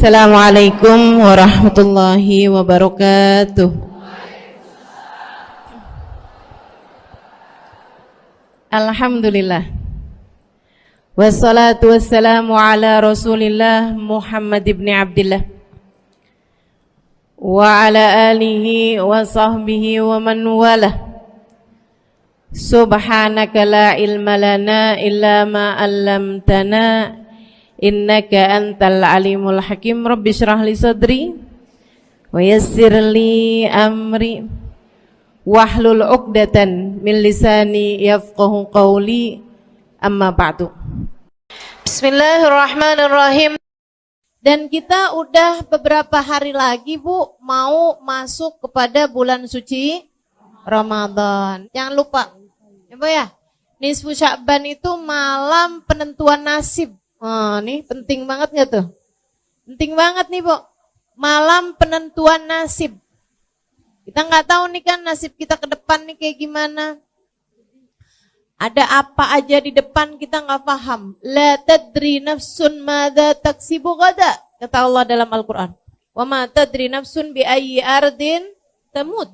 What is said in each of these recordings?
Assalamualaikum warahmatullahi wabarakatuh. Alhamdulillah. Wassalatu wassalamu ala Rasulillah Muhammad ibn Abdillah wa ala alihi wa sahbihi wa man walah. Subhanaka la ilma lana illa ma 'allamtana innaka antal alimul hakim. Rabbi shrah li sadri wa yassir li amri wahlul 'uqdatan min lisani yafqahu qawli. Amma ba'du. Bismillahirrahmanirrahim. Dan kita udah beberapa hari lagi, Bu, mau masuk kepada bulan suci Ramadan. Jangan lupa, ya Bu ya, nisfu Sya'ban itu malam penentuan nasib. Oh, nih penting banget nggak tuh? Penting banget nih, Bu. Malam penentuan nasib. Kita nggak tahu nih kan nasib kita ke depan nih kayak gimana. Ada apa aja di depan kita nggak paham. La tadri nafsun madza taksibu gada, kata Allah dalam Al-Quran. Wa ma tadri nafsun bi ayyi ardin tamut.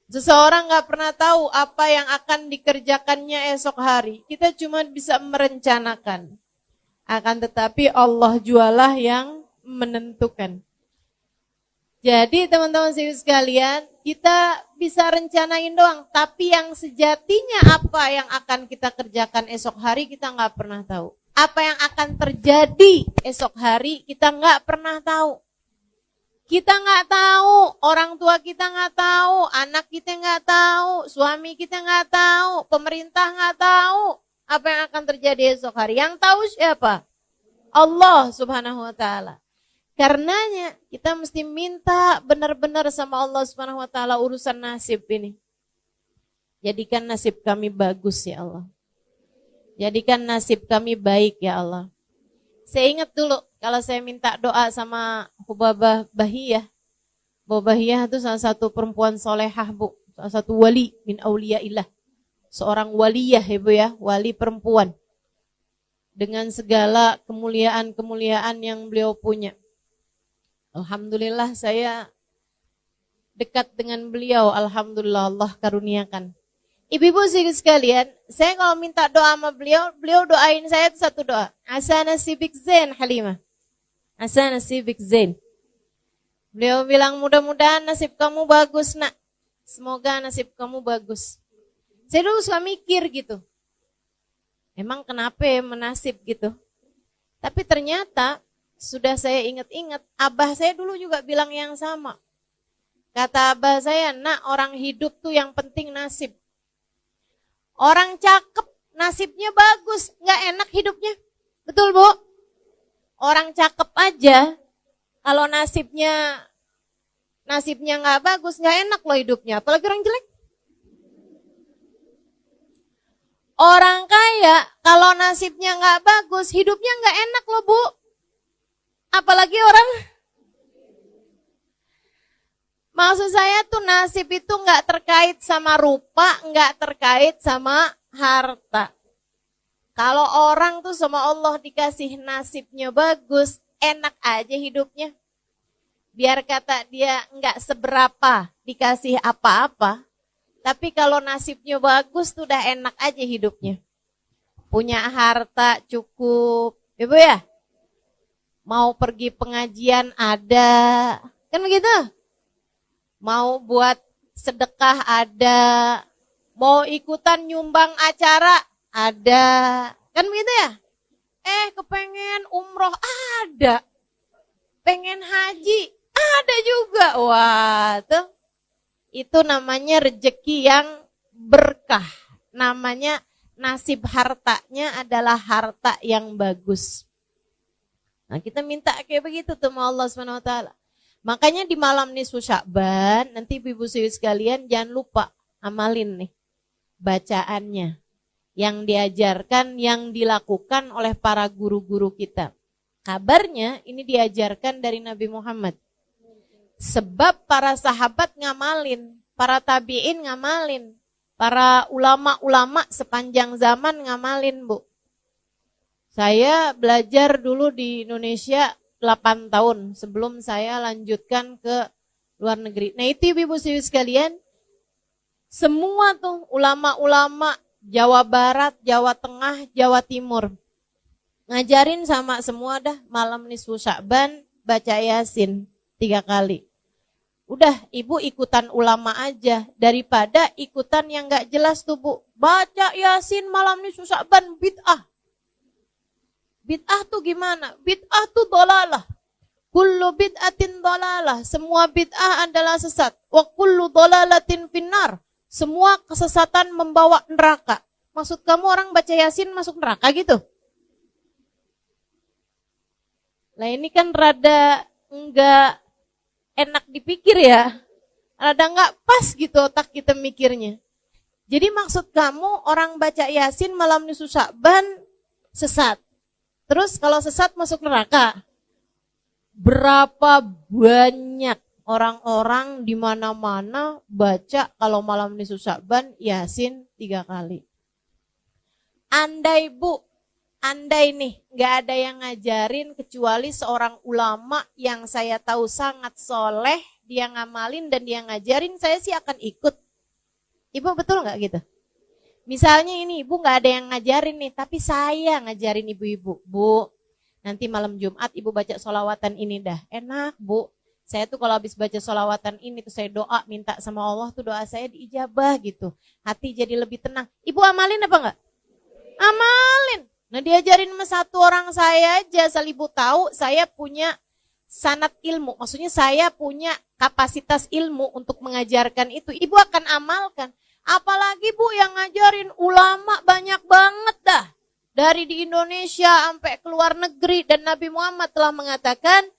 Seseorang nggak pernah tahu apa yang akan dikerjakannya esok hari. Kita cuma bisa merencanakan. Akan tetapi Allah jualah yang menentukan. Jadi teman-teman sekalian, kita bisa rencanain doang, tapi yang sejatinya apa yang akan kita kerjakan esok hari kita nggak pernah tahu. Apa yang akan terjadi esok hari kita nggak pernah tahu. Kita nggak tahu, orang tua kita nggak tahu, anak kita nggak tahu, suami kita nggak tahu, pemerintah nggak tahu apa yang akan terjadi esok hari. Yang tahu siapa? Allah Subhanahu wa ta'ala. Karenanya kita mesti minta benar-benar sama Allah Subhanahu wa ta'ala urusan nasib ini. Jadikan nasib kami bagus ya Allah. Jadikan nasib kami baik ya Allah. Saya ingat dulu kalau saya minta doa sama Hubabah Bahiyah. Hubabah Bahiyah itu salah satu perempuan solehah, Bu. Salah satu wali min auliyaillah. Seorang waliyah ya Bu ya, wali perempuan. Dengan segala kemuliaan-kemuliaan yang beliau punya. Alhamdulillah saya dekat dengan beliau. Alhamdulillah Allah karuniakan. Ibu-ibu sekalian, saya kalau minta doa sama beliau, beliau doain saya itu satu doa. Asa nasibik zain Halimah. Asa nasibik zain. Beliau bilang mudah-mudahan nasib kamu bagus nak. Semoga nasib kamu bagus. Saya dulu suka mikir gitu. Emang kenapa ya menasib gitu? Tapi ternyata sudah saya ingat-ingat, abah saya dulu juga bilang yang sama. Kata abah saya, nak orang hidup tuh yang penting nasib. Orang cakep nasibnya bagus, gak enak hidupnya. Betul Bu? Orang cakep aja, kalau nasibnya gak bagus, gak enak loh hidupnya. Apalagi orang jelek. Orang kaya, kalau nasibnya gak bagus, hidupnya gak enak loh Bu. Apalagi orang. Maksud saya tuh nasib itu gak terkait sama rupa, gak terkait sama harta. Kalau orang tuh sama Allah dikasih nasibnya bagus, enak aja hidupnya. Biar kata dia gak seberapa dikasih apa-apa. Tapi kalau nasibnya bagus tuh udah enak aja hidupnya. Punya harta cukup. Ibu ya? Mau pergi pengajian ada. Kan begitu? Mau buat sedekah ada. Mau ikutan nyumbang acara ada. Kan begitu ya? Kepengen umroh ada. Pengen haji ada juga. Wah tuh. Itu namanya rezeki yang berkah. Namanya nasib hartanya adalah harta yang bagus. Nah kita minta kayak begitu tuh sama Allah SWT. Makanya di malam nisfu Sya'ban, nanti ibu-ibu sekalian jangan lupa amalin nih bacaannya. Yang diajarkan, yang dilakukan oleh para guru-guru kita. Kabarnya ini diajarkan dari Nabi Muhammad. Sebab para sahabat ngamalin, para tabi'in ngamalin, para ulama-ulama sepanjang zaman ngamalin Bu. Saya belajar dulu di Indonesia 8 tahun sebelum saya lanjutkan ke luar negeri. Nah itu ibu-ibu sekalian, semua tuh ulama-ulama Jawa Barat, Jawa Tengah, Jawa Timur ngajarin sama semua dah malam nisfu Sya'ban baca Yasin 3 kali. Udah ibu ikutan ulama aja daripada ikutan yang gak jelas tuh bu. Baca Yasin malam nisfu Sya'ban bid'ah. Bid'ah tuh gimana? Bid'ah tuh dolalah. Kullu bid'atin dolalah. Semua bid'ah adalah sesat. Wa kullu dolalatin finnar. Semua kesesatan membawa neraka. Maksud kamu orang baca Yasin masuk neraka gitu? Lah ini kan rada enggak enak dipikir ya. Rada enggak pas gitu otak kita mikirnya. Jadi maksud kamu orang baca Yasin malam nisfu Sya'ban sesat. Terus kalau sesat masuk neraka. Berapa banyak orang-orang di mana-mana baca kalau malam nisfu Sya'ban Yasin 3 kali. Andai nih gak ada yang ngajarin kecuali seorang ulama yang saya tahu sangat soleh, dia ngamalin dan dia ngajarin, saya sih akan ikut. Ibu betul gak gitu? Misalnya ini ibu gak ada yang ngajarin nih, tapi saya ngajarin ibu-ibu. Bu, nanti malam Jumat ibu baca sholawatan ini dah. Enak bu, saya tuh kalau habis baca sholawatan ini tuh saya doa, minta sama Allah tuh doa saya diijabah gitu. Hati jadi lebih tenang. Ibu amalin apa enggak? Amalin. Nah diajarin sama satu orang saya aja, asal ibu tahu saya punya sanad ilmu. Maksudnya saya punya kapasitas ilmu untuk mengajarkan itu. Ibu akan amalkan. Apalagi bu yang ngajarin ulama banyak banget dah. Dari di Indonesia sampai ke luar negeri. Dan Nabi Muhammad telah mengatakan,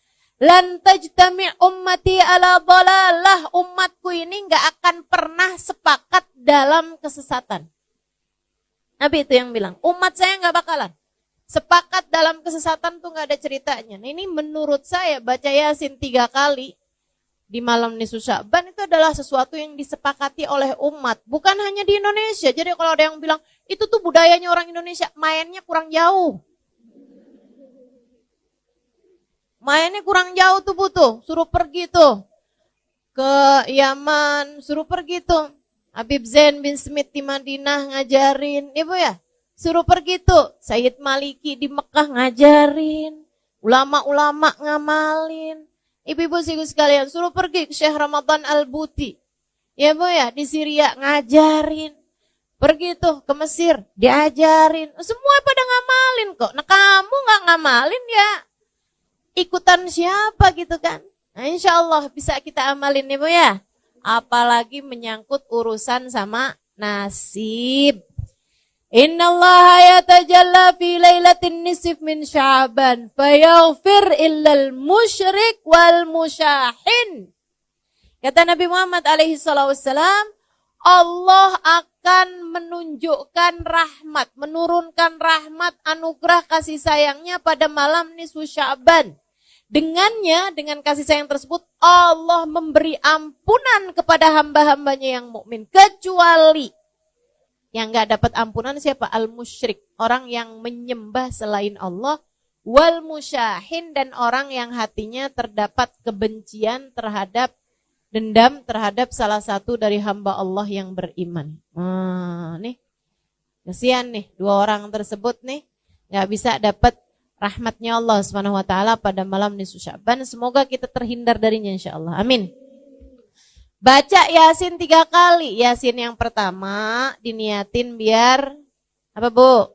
lan tajtami' ummati ala dhalalah. Umatku ini gak akan pernah sepakat dalam kesesatan. Nabi itu yang bilang, umat saya gak bakalan sepakat dalam kesesatan tuh gak ada ceritanya. Nah ini menurut saya baca Yasin 3 kali di malam nisfu Sya'ban itu adalah sesuatu yang disepakati oleh umat. Bukan hanya di Indonesia. Jadi kalau ada yang bilang, itu tuh budayanya orang Indonesia, mainnya kurang jauh. Mainnya kurang jauh tuh butuh, suruh pergi tuh ke Yaman, suruh pergi tuh. Habib Zain bin Smith di Madinah ngajarin, ibu ya, suruh pergi tuh. Sayyid Maliki di Mekah ngajarin, ulama-ulama ngamalin. Ibu-ibu sekalian, suruh pergi ke Syekh Ramadan Al-Buti, ya bu ya, di Syria ngajarin. Pergi tuh ke Mesir, diajarin. Semua pada ngamalin kok. Nah kamu gak ngamalin ya, ikutan siapa gitu kan? Nah insya Allah bisa kita amalin ibu ya. Apalagi menyangkut urusan sama nasib. Innallaha yatajalla fi lailatin nisf min Sya'ban fayaghfir illal musyrik wal musyahin. Kata Nabi Muhammad alaihi salatu wassalam, Allah akan menunjukkan rahmat, menurunkan rahmat, anugerah kasih sayangnya pada malam nisfu Sya'ban. Dengannya, dengan kasih sayang tersebut, Allah memberi ampunan kepada hamba-hambanya yang mukmin, kecuali yang gak dapat ampunan siapa? Al-musyrik, orang yang menyembah selain Allah, wal musyahin, dan orang yang hatinya terdapat kebencian terhadap, dendam terhadap salah satu dari hamba Allah yang beriman. Nih, kasihan nih, 2 orang tersebut nih, gak bisa dapat rahmatnya Allah Subhanahu wa taala pada malam nisfu Sya'ban. Semoga kita terhindar darinya insyaallah. Amin. Baca Yasin 3 kali. Yasin yang pertama diniatin biar apa bu?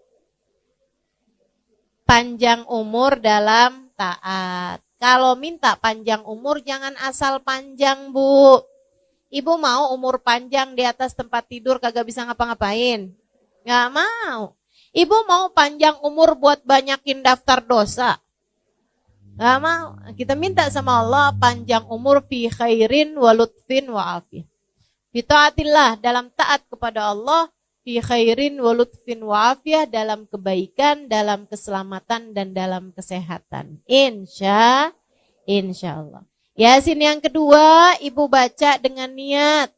Panjang umur dalam taat. Kalau minta panjang umur jangan asal panjang bu. Ibu mau umur panjang di atas tempat tidur kagak bisa ngapa-ngapain? Gak mau. Ibu mau panjang umur buat banyakin daftar dosa? Gak mau. Kita minta sama Allah panjang umur fi khairin wa lutfin wa afiyah. Fi taatillah, dalam taat kepada Allah, fi khairin wa lutfin wa afiyah, dalam kebaikan, dalam keselamatan dan dalam kesehatan. Insya Allah. Yasin yang kedua ibu baca dengan niat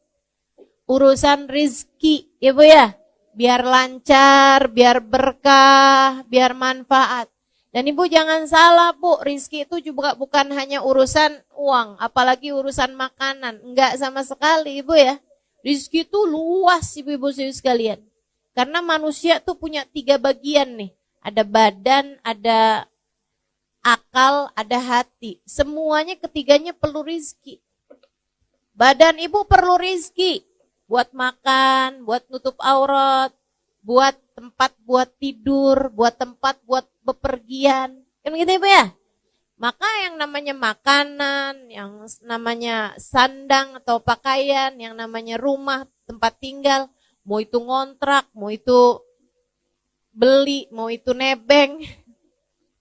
urusan rizki, ibu ya. Biar lancar, biar berkah, biar manfaat. Dan ibu jangan salah bu, rizki itu juga bukan hanya urusan uang, apalagi urusan makanan. Enggak sama sekali ibu ya. Rizki itu luas ibu-ibu sekalian. Karena manusia tuh punya 3 bagian nih. Ada badan, ada akal, ada hati. Semuanya ketiganya perlu rizki. Badan ibu perlu rizki. Buat makan, buat nutup aurat, buat tempat buat tidur, buat tempat buat bepergian. Kan gitu ibu ya? Maka yang namanya makanan, yang namanya sandang atau pakaian, yang namanya rumah, tempat tinggal, mau itu ngontrak, mau itu beli, mau itu nebeng.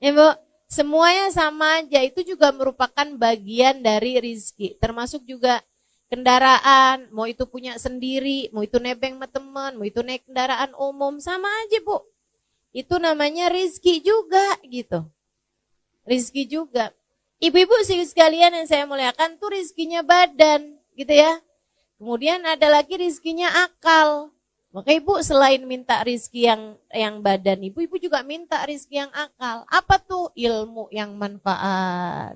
Ya bu, semuanya sama aja, itu juga merupakan bagian dari rizki. Termasuk juga kendaraan, mau itu punya sendiri, mau itu nebeng sama teman, mau itu naik kendaraan umum, sama aja bu. Itu namanya rizki juga gitu. Rizki juga. Ibu-ibu sekalian yang saya muliakan tuh rizkinya badan gitu ya. Kemudian ada lagi rizkinya akal. Maka ibu selain minta rizki yang badan, ibu juga minta rizki yang akal. Apa tuh? Ilmu yang manfaat.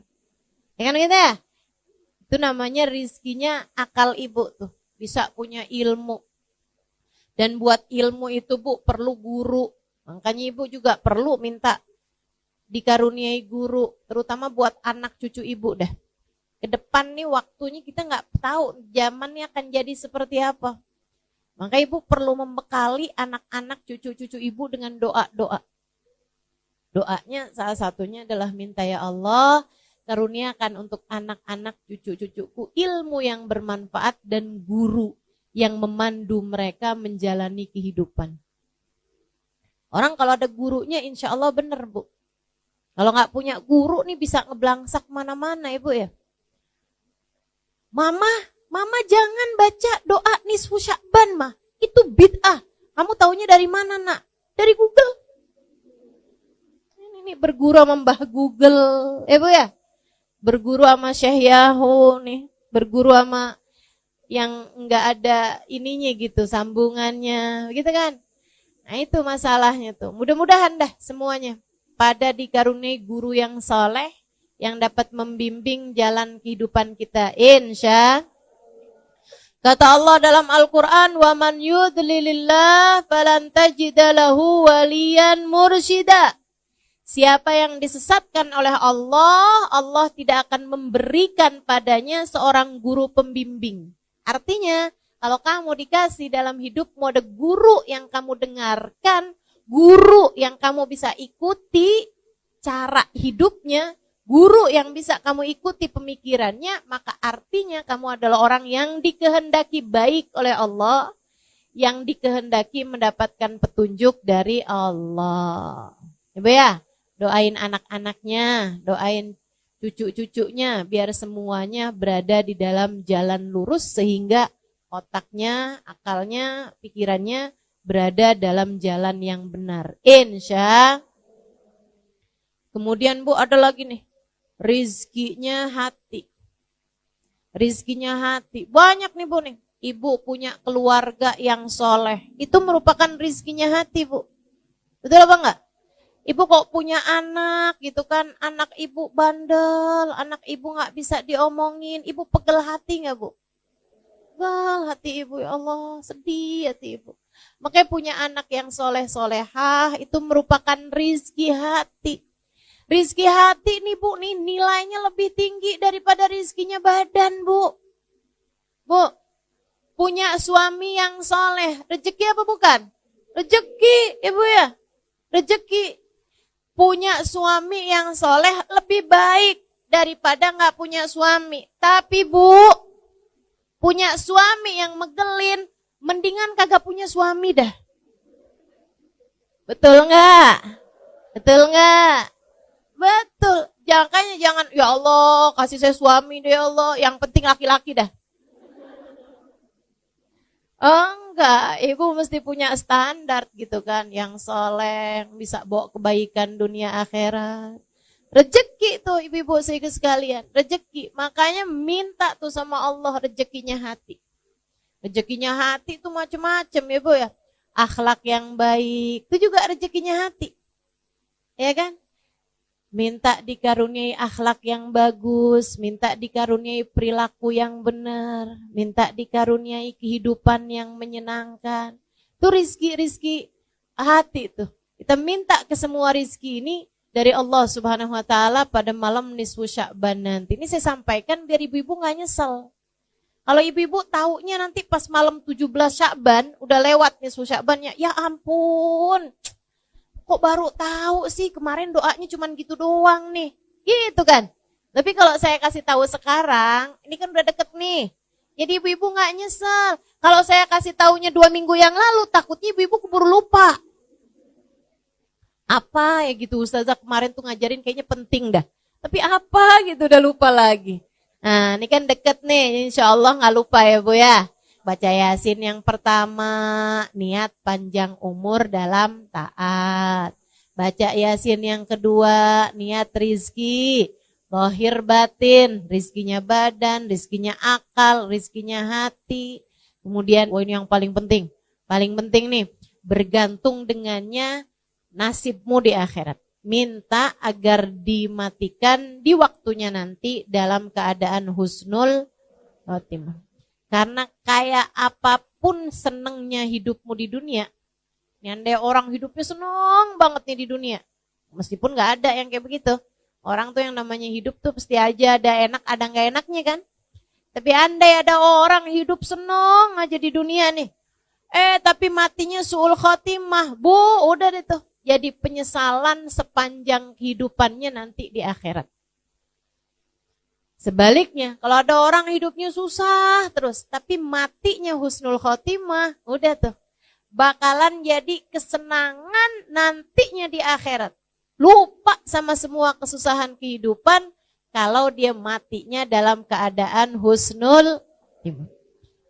Ya kan gitu ya? Itu namanya rizkinya akal ibu tuh. Bisa punya ilmu. Dan buat ilmu itu bu perlu guru. Makanya ibu juga perlu minta dikaruniai guru. Terutama buat anak cucu ibu dah. Ke depan nih waktunya kita gak tahu zamannya akan jadi seperti apa. Maka ibu perlu membekali anak-anak cucu-cucu ibu dengan doa-doa. Doanya salah satunya adalah minta ya Allah, karuniakan untuk anak-anak cucu-cucuku ilmu yang bermanfaat dan guru yang memandu mereka menjalani kehidupan. Orang kalau ada gurunya insya Allah benar bu. Kalau gak punya guru nih bisa ngeblangsak mana-mana ibu ya. Mama jangan baca doa nisfu Sya'ban mah. Itu bid'ah. Kamu taunya dari mana nak? Dari Google. Ini berguru sama Mbah Google. Bu ya. Berguru sama Syekh Yahoo nih. Berguru sama yang enggak ada ininya gitu. Sambungannya. Gitu kan. Nah itu masalahnya tuh. Mudah-mudahan dah semuanya. Pada dikaruniai guru yang soleh. Yang dapat membimbing jalan kehidupan kita. Insya kata Allah dalam Al-Quran, وَمَنْ يُضْلِلِ اللَّهِ فَلَنْ تَجِدَ لَهُ وَلِيًّا مُرْشِدًا. Siapa yang disesatkan oleh Allah, Allah tidak akan memberikan padanya seorang guru pembimbing. Artinya, kalau kamu dikasih dalam hidupmu ada guru yang kamu dengarkan, guru yang kamu bisa ikuti cara hidupnya, guru yang bisa kamu ikuti pemikirannya, maka artinya kamu adalah orang yang dikehendaki baik oleh Allah, yang dikehendaki mendapatkan petunjuk dari Allah. Ibu ya, doain anak-anaknya, doain cucu-cucunya, biar semuanya berada di dalam jalan lurus sehingga otaknya, akalnya, pikirannya berada dalam jalan yang benar. Insya. Kemudian bu ada lagi nih. Rizkinya hati. Rizkinya hati. Banyak nih bu nih. Ibu punya keluarga yang soleh. Itu merupakan rizkinya hati bu. Betul apa enggak? Ibu kok punya anak gitu kan. Anak ibu bandel. Anak ibu gak bisa diomongin. Ibu pegel hati gak bu? Pegel hati ibu ya Allah. Sedih hati ibu. Makanya punya anak yang soleh-solehah. Itu merupakan rizki hati. Rizki hati nih bu, nih nilainya lebih tinggi daripada rizkinya badan bu. Bu, punya suami yang soleh, rezeki apa bukan? Rezeki ibu ya, rezeki. Punya suami yang soleh lebih baik daripada gak punya suami. Tapi bu, punya suami yang megelin, mendingan kagak punya suami dah. Betul gak? Betul gak? Betul, jangan ya Allah kasih saya suami deh ya Allah, yang penting laki-laki dah. Enggak, ibu mesti punya standar gitu kan, yang soleh, bisa bawa kebaikan dunia akhirat. Rezeki tuh ibu-ibu sekalian, rezeki. Makanya minta tuh sama Allah rezekinya hati. Rezekinya hati tuh macam-macam ya bu ya. Akhlak yang baik, itu juga rezekinya hati. Ya kan? minta dikaruniai akhlak yang bagus, minta dikaruniai perilaku yang benar, minta dikaruniai kehidupan yang menyenangkan. Itu rizki hati tuh. Kita minta ke semua rizki ini dari Allah Subhanahu wa taala pada malam nisfu Sya'ban nanti. Ini saya sampaikan biar ibu-ibu gak nyesel. Kalau ibu-ibu taunya nanti pas malam 17 Sya'ban, udah lewat nisfu Sya'bannya, ya ampun, kok baru tahu sih, kemarin doanya cuman gitu doang nih. Gitu kan. Tapi kalau saya kasih tahu sekarang, ini kan udah deket nih. Jadi ibu-ibu gak nyesel. Kalau saya kasih taunya 2 minggu yang lalu, takutnya ibu-ibu keburu lupa. Apa ya gitu, Ustazah kemarin tuh ngajarin kayaknya penting dah. Tapi apa gitu udah lupa lagi. Nah ini kan deket nih, insya Allah gak lupa ya Bu ya. Baca Yasin yang pertama, niat panjang umur dalam taat. Baca Yasin yang kedua, niat rizki, lahir batin, rizkinya badan, rizkinya akal, rizkinya hati. Kemudian, ini yang paling penting nih, bergantung dengannya nasibmu di akhirat. Minta agar dimatikan di waktunya nanti dalam keadaan husnul khotimah. Karena kayak apapun senengnya hidupmu di dunia, nyandai orang hidupnya seneng banget nih di dunia, meskipun gak ada yang kayak begitu. Orang tuh yang namanya hidup tuh pasti aja ada enak, ada gak enaknya kan. Tapi andai ada orang hidup seneng aja di dunia nih, tapi matinya su'ul khotimah, Bu, udah deh tuh. Jadi penyesalan sepanjang kehidupannya nanti di akhirat. Sebaliknya, kalau ada orang hidupnya susah terus, tapi matinya husnul khotimah, udah tuh. Bakalan jadi kesenangan nantinya di akhirat. Lupa sama semua kesusahan kehidupan kalau dia matinya dalam keadaan husnul khotimah.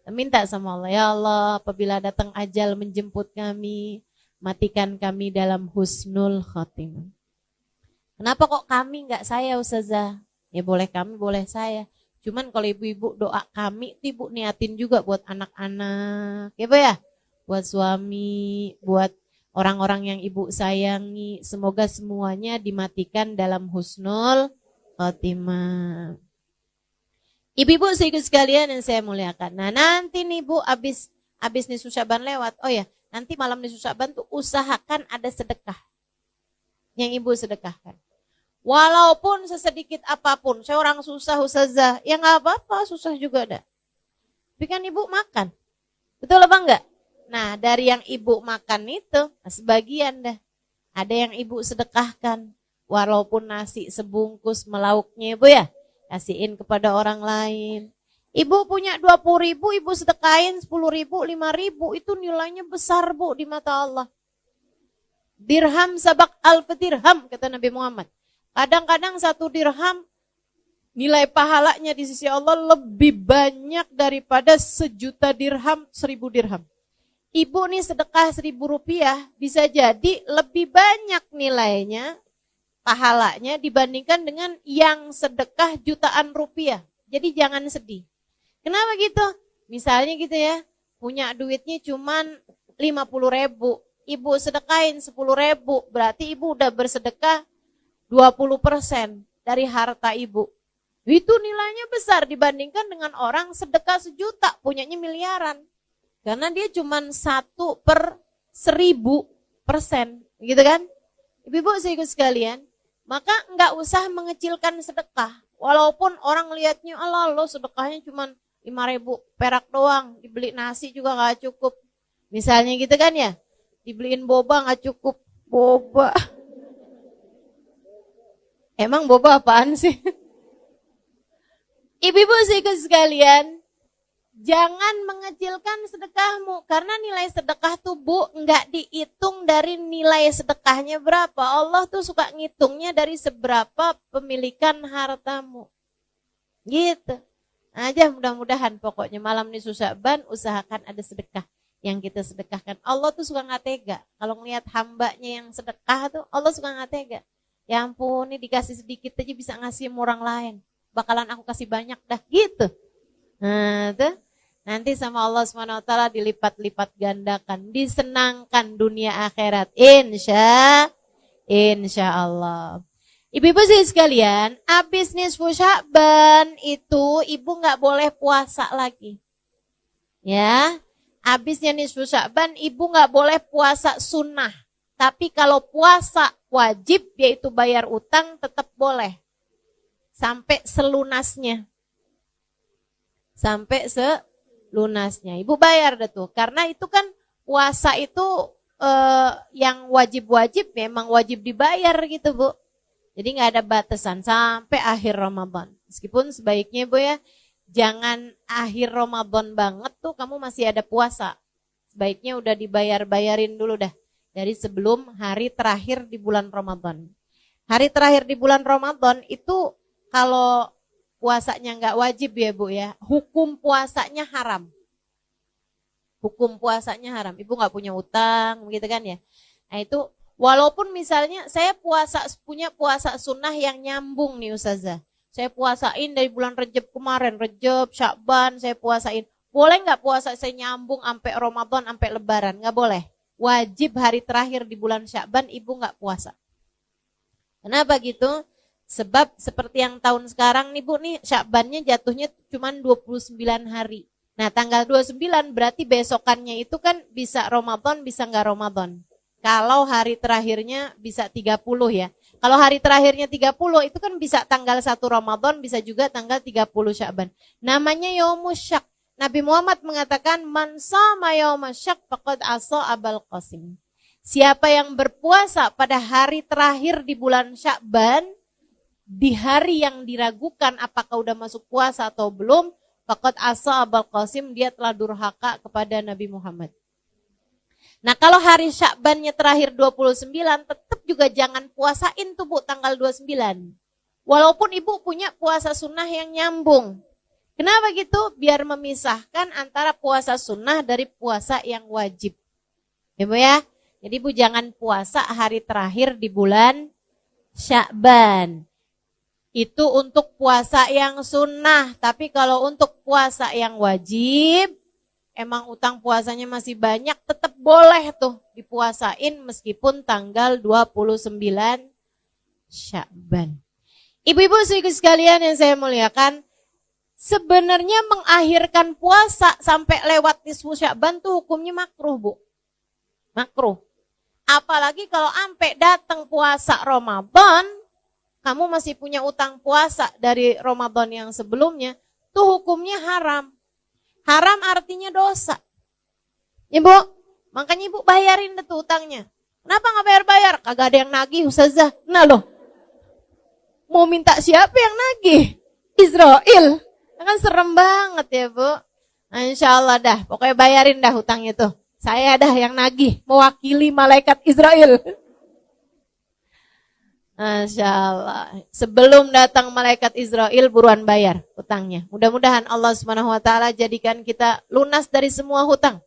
Minta sama Allah, ya Allah, apabila datang ajal menjemput kami, matikan kami dalam husnul khotimah. Kenapa kok kami enggak saya, Ustazah? Ya boleh kami, boleh saya. Cuman kalau ibu-ibu doa kami, ibu niatin juga buat anak-anak. Ya Bu ya? Buat suami, buat orang-orang yang ibu sayangi. Semoga semuanya dimatikan dalam husnul khotimah. Ibu-ibu sekalian yang saya muliakan. Nah nanti nih Bu, abis nisfu Sya'ban lewat. Oh ya, nanti malam nisfu Sya'ban tuh usahakan ada sedekah. Yang ibu sedekahkan. Walaupun sesedikit apapun, saya orang susah Ustazah, ya gak apa-apa, susah juga ada. Tapi kan ibu makan, betul apa enggak? Nah dari yang ibu makan itu, sebagian dah, ada yang ibu sedekahkan. Walaupun nasi sebungkus melauknya ibu ya, kasihin kepada orang lain. Ibu punya 20.000, ibu sedekahin 10.000, 5.000, itu nilainya besar Bu di mata Allah. Dirham sabak alf dirham, kata Nabi Muhammad. Kadang-kadang 1 dirham nilai pahalanya di sisi Allah lebih banyak daripada 1.000.000 dirham, 1.000 dirham. Ibu nih sedekah 1.000 rupiah bisa jadi lebih banyak nilainya, pahalanya dibandingkan dengan yang sedekah jutaan rupiah. Jadi jangan sedih. Kenapa gitu? Misalnya gitu ya, punya duitnya cuman 50.000, ibu sedekahin 10.000, berarti ibu udah bersedekah 20% dari harta ibu. Itu nilainya besar dibandingkan dengan orang sedekah 1 juta, punyanya miliaran. Karena dia cuma 1/1000%, gitu kan? Ibu-ibu sekalian, maka enggak usah mengecilkan sedekah. Walaupun orang lihatnya, Allah lo sedekahnya cuma 5.000 perak doang, dibeli nasi juga enggak cukup. Misalnya gitu kan ya, dibeliin boba enggak cukup. Boba. Emang boba apaan sih? Ibu-ibu sekalian, jangan mengecilkan sedekahmu. Karena nilai sedekah tuh Bu, enggak dihitung dari nilai sedekahnya berapa. Allah tuh suka ngitungnya dari seberapa pemilikan hartamu. Gitu. Aja mudah-mudahan pokoknya malam nisfu Sya'ban usahakan ada sedekah yang kita sedekahkan. Allah tuh suka gak tega. Kalau ngelihat hambanya yang sedekah tuh, Allah suka gak tega. Ya ampun, ini dikasih sedikit aja bisa ngasih sama orang lain. Bakalan aku kasih banyak dah, gitu. Nah, tuh. Nanti sama Allah SWT dilipat-lipat gandakan. Disenangkan dunia akhirat. Insya Allah. Ibu-ibu sekalian, habis nisfu Sya'ban itu ibu nggak boleh puasa lagi. Ya, habisnya nisfu Sya'ban ibu nggak boleh puasa sunnah. Tapi kalau puasa wajib yaitu bayar utang tetap boleh. Sampai selunasnya. Sampai selunasnya. Ibu bayar deh tuh. Karena itu kan puasa itu yang wajib-wajib memang wajib dibayar gitu Bu. Jadi nggak ada batasan sampai akhir Ramadan. Meskipun sebaiknya Bu ya, jangan akhir Ramadan banget tuh kamu masih ada puasa. Sebaiknya udah dibayar-bayarin dulu dah. Dari sebelum hari terakhir di bulan Ramadan. Hari terakhir di bulan Ramadan itu kalau puasanya nggak wajib ya Bu ya, hukum puasanya haram. Hukum puasanya haram. Ibu nggak punya utang, begitu kan ya. Nah itu walaupun misalnya saya punya puasa sunnah yang nyambung nih Ustazah. Saya puasain dari bulan Rejab kemarin, Rejab, Sya'ban saya puasain. Boleh nggak puasa saya nyambung sampai Ramadan, sampai Lebaran? Nggak boleh. Wajib hari terakhir di bulan Sya'ban ibu nggak puasa. Kenapa gitu? Sebab seperti yang tahun sekarang nih Bu nih Sya'bannya jatuhnya cuma 29 hari. Nah tanggal 29 berarti besokannya itu kan bisa Ramadan bisa nggak Ramadan. Kalau hari terakhirnya bisa 30 ya. Kalau hari terakhirnya 30 itu kan bisa tanggal 1 Ramadan, bisa juga tanggal 30 Sya'ban. Namanya Yaumus Syak. Nabi Muhammad mengatakan, Man shama yaumas syak faqad asa Abal Qasim. Siapa yang berpuasa pada hari terakhir di bulan Sya'ban, di hari yang diragukan apakah udah masuk puasa atau belum, faqad asa Abal Qasim, dia telah durhaka kepada Nabi Muhammad. Nah kalau hari Sya'bannya terakhir 29, tetap juga jangan puasain tuh Bu tanggal 29. Walaupun ibu punya puasa sunnah yang nyambung. Kenapa gitu? Biar memisahkan antara puasa sunnah dari puasa yang wajib. Ya Bu ya? Jadi Bu jangan puasa hari terakhir di bulan Sya'ban. Itu untuk puasa yang sunnah. Tapi kalau untuk puasa yang wajib, emang utang puasanya masih banyak, tetap boleh tuh dipuasain meskipun tanggal 29 Sya'ban. Ibu-ibu sekalian yang saya muliakan, sebenarnya mengakhirkan puasa sampai lewat nisfu Sya'ban tuh hukumnya makruh Bu. Makruh. Apalagi kalau sampai datang puasa Ramadan, kamu masih punya utang puasa dari Ramadan yang sebelumnya, tuh hukumnya haram. Haram artinya dosa. Ibu, makanya ibu bayarin tuh utangnya. Kenapa gak bayar-bayar? Kagak ada yang nagih Ustazah. Nah loh, mau minta siapa yang nagih? Israel. Kan serem banget ya Bu. Nah, insya Allah dah, pokoknya bayarin dah hutangnya tuh. Saya dah yang nagih, mewakili malaikat Israel. Masya Allah. Sebelum datang malaikat Israel, buruan bayar hutangnya. Mudah-mudahan Allah SWT jadikan kita lunas dari semua hutang.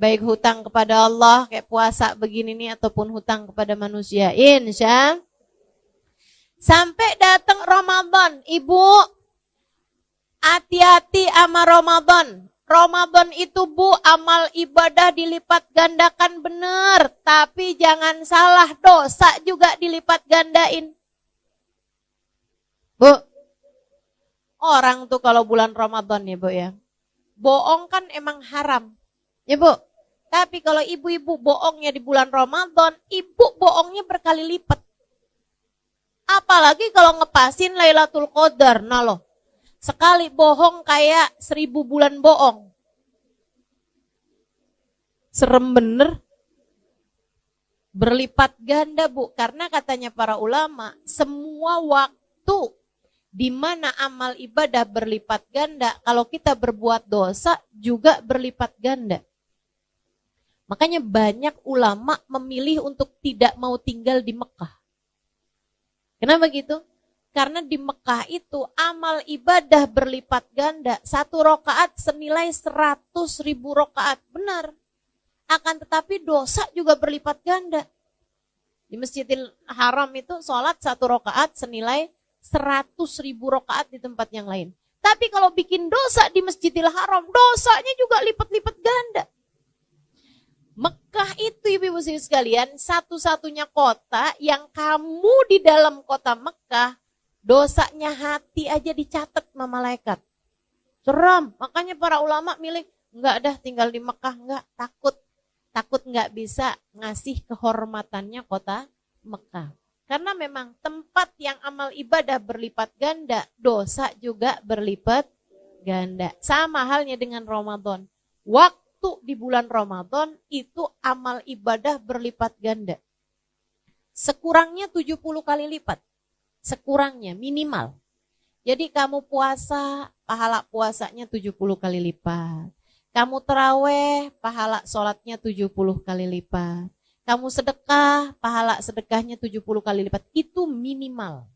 Baik hutang kepada Allah, kayak puasa begini nih, ataupun hutang kepada manusia. Insya. Sampai datang Ramadan. Ibu, hati-hati sama Ramadan. Ramadan itu Bu, amal ibadah dilipat gandakan benar. Tapi jangan salah, dosa juga dilipat gandain. Bu, orang tuh kalau bulan Ramadan ya Bu ya, bohong kan emang haram. Ya Bu, tapi kalau ibu-ibu bohongnya di bulan Ramadan, ibu bohongnya berkali lipat. Apalagi kalau ngepasin Lailatul Qadar, nah loh. Sekali bohong kayak 1000 bulan bohong. Serem bener. Berlipat ganda Bu. Karena katanya para ulama, semua waktu di mana amal ibadah berlipat ganda, kalau kita berbuat dosa juga berlipat ganda. Makanya banyak ulama memilih untuk tidak mau tinggal di Mekah. Kenapa gitu? Karena di Mekah itu amal ibadah berlipat ganda. 1 rakaat senilai 100.000 rakaat. Benar. Akan tetapi dosa juga berlipat ganda. Di Masjidil Haram itu sholat 1 rakaat senilai 100.000 rakaat di tempat yang lain. Tapi kalau bikin dosa di Masjidil Haram, dosanya juga lipat-lipat ganda. Mekah itu ibu-ibu sekalian satu-satunya kota yang kamu di dalam kota Mekah dosanya hati aja dicatat sama malaikat. Seram, makanya para ulama milih enggak dah tinggal di Mekah, enggak, takut enggak bisa ngasih kehormatannya kota Mekah. Karena memang tempat yang amal ibadah berlipat ganda, dosa juga berlipat ganda. Sama halnya dengan Ramadan. Waktu di bulan Ramadan itu amal ibadah berlipat ganda. Sekurangnya 70 kali lipat. Sekurangnya minimal. Jadi kamu puasa, pahala puasanya 70 kali lipat. Kamu terawih, pahala sholatnya 70 kali lipat. Kamu sedekah, pahala sedekahnya 70 kali lipat. Itu minimal.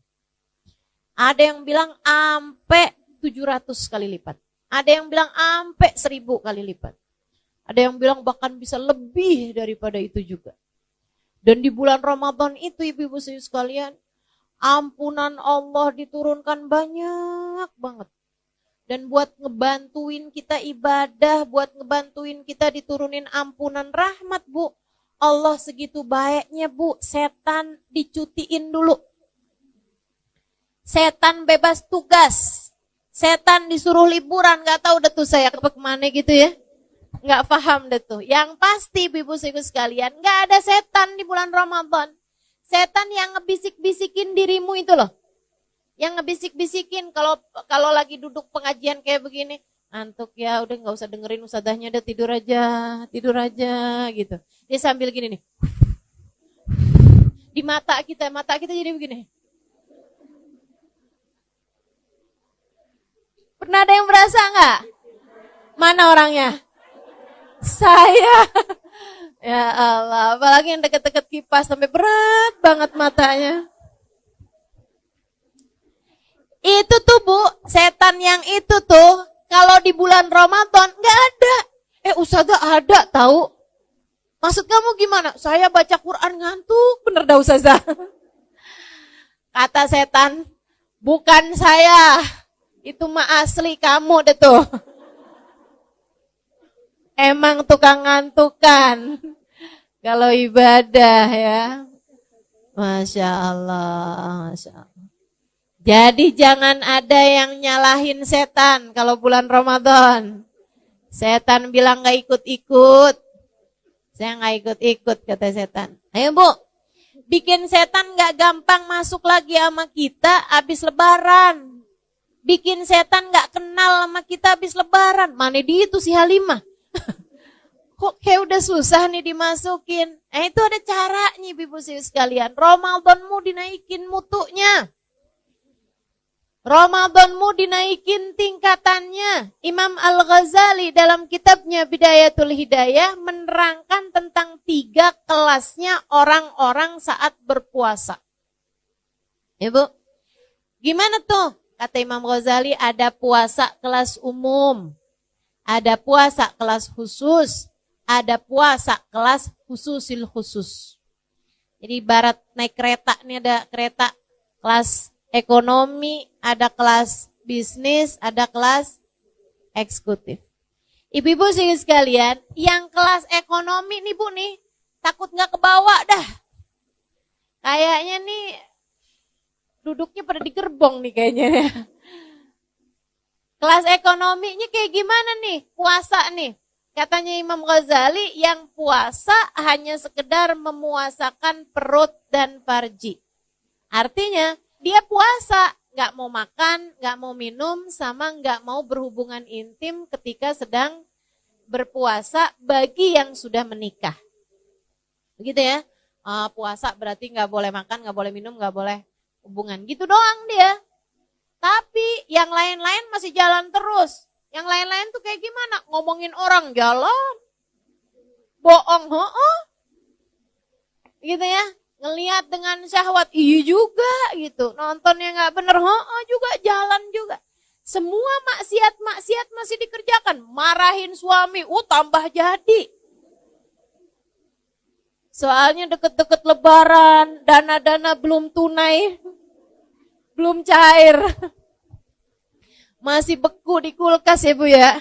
Ada yang bilang ampe 700 kali lipat. Ada yang bilang ampe 1000 kali lipat. Ada yang bilang bahkan bisa lebih daripada itu juga. Dan di bulan Ramadan itu ibu-ibu sekalian, ampunan Allah diturunkan banyak banget. Dan buat ngebantuin kita ibadah, buat ngebantuin kita diturunin ampunan rahmat, Bu. Allah segitu baiknya, Bu, setan dicutiin dulu. Setan bebas tugas. Setan disuruh liburan, gak tahu deh tuh saya kemana gitu ya. Gak paham deh tuh. Yang pasti ibu-ibu sekalian, gak ada setan di bulan Ramadan. Setan yang ngebisik-bisikin dirimu itu loh. Yang ngebisik-bisikin kalau lagi duduk pengajian kayak begini. Ngantuk ya, udah gak usah dengerin ustadzahnya, udah tidur aja gitu. Dia sambil gini nih. Di mata kita jadi begini. Pernah ada yang berasa gak? Mana orangnya? Saya. Ya Allah, apalagi yang deket-deket kipas sampai berat banget matanya. Itu tuh Bu, setan yang itu tuh kalau di bulan Ramadan gak ada. Ustazah ada tahu. Maksud kamu gimana? Saya baca Quran ngantuk, bener dah Ustazah. Kata setan, bukan saya. Itu mah asli kamu deh tuh. Emang tukang ngantukan. Kalau ibadah ya. Masya Allah, Masya Allah. Jadi jangan ada yang nyalahin setan kalau bulan Ramadan. Setan bilang gak ikut-ikut. Saya gak ikut-ikut kata setan. Ayo Bu, bikin setan gak gampang masuk lagi sama kita habis lebaran. Bikin setan gak kenal sama kita habis lebaran. Mana di itu si Halimah? Kok kayak udah susah nih dimasukin. Itu ada caranya ibu sekalian. Ramadanmu dinaikin mutunya. Ramadanmu dinaikin tingkatannya. Imam Al-Ghazali dalam kitabnya Bidayatul Hidayah menerangkan tentang 3 kelasnya orang-orang saat berpuasa. Ibu, gimana tuh? Kata Imam Ghazali ada puasa kelas umum, ada puasa kelas khusus, ada puasa kelas khususil khusus. Jadi ibarat naik kereta, nih ada kereta kelas ekonomi, ada kelas bisnis, ada kelas eksekutif. Ibu-ibu sekalian, yang kelas ekonomi nih Bu nih, takut gak kebawa dah. Kayaknya nih, duduknya pada di gerbong nih kayaknya. Kelas ekonominya kayak gimana nih, puasa nih. Katanya Imam Ghazali, yang puasa hanya sekedar memuasakan perut dan farji. Artinya, dia puasa, gak mau makan, gak mau minum, sama gak mau berhubungan intim ketika sedang berpuasa bagi yang sudah menikah. Begitu ya, puasa berarti gak boleh makan, gak boleh minum, gak boleh hubungan. Gitu doang dia. Tapi yang lain-lain masih jalan terus. Yang lain-lain tuh kayak gimana? Ngomongin orang jalan. Bohong, gitu ya. Ngelihat dengan syahwat, iya juga gitu. Nontonnya gak bener, juga jalan juga. Semua maksiat masih dikerjakan. Marahin suami, tambah jadi. Soalnya deket-deket lebaran, dana-dana belum tunai, belum cair. Masih beku di kulkas ya Bu ya.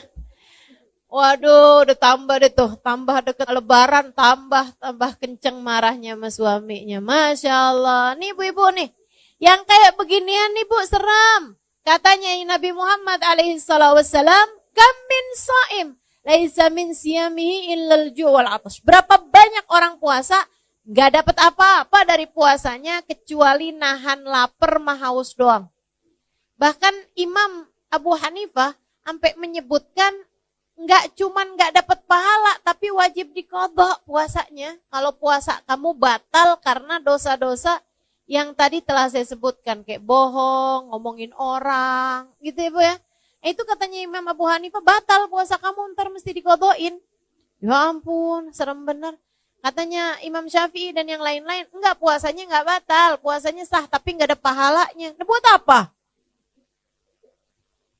Waduh, udah tambah deh tuh, tambah deket lebaran, tambah kenceng marahnya sama suaminya. Masya Allah, nih ibu-ibu nih, yang kayak beginian nih bu, serem. Katanya Nabi Muhammad alaihissalam, kam min saim, laisa min siyamihi illal ju' wal atash. Berapa banyak orang puasa, gak dapat apa-apa dari puasanya, kecuali nahan lapar sama haus doang. Bahkan Imam Abu Hanifah sampai menyebutkan nggak dapat pahala, tapi wajib diqadha puasanya. Kalau puasa kamu batal karena dosa-dosa yang tadi telah saya sebutkan, kayak bohong, ngomongin orang, gitu ya Bu ya. Itu katanya Imam Abu Hanifah, batal puasa kamu, ntar mesti diqadhain. Ya ampun, serem bener. Katanya Imam Syafi'i dan yang lain-lain, enggak, puasanya enggak batal, puasanya sah, tapi enggak ada pahalanya. Nah, buat apa?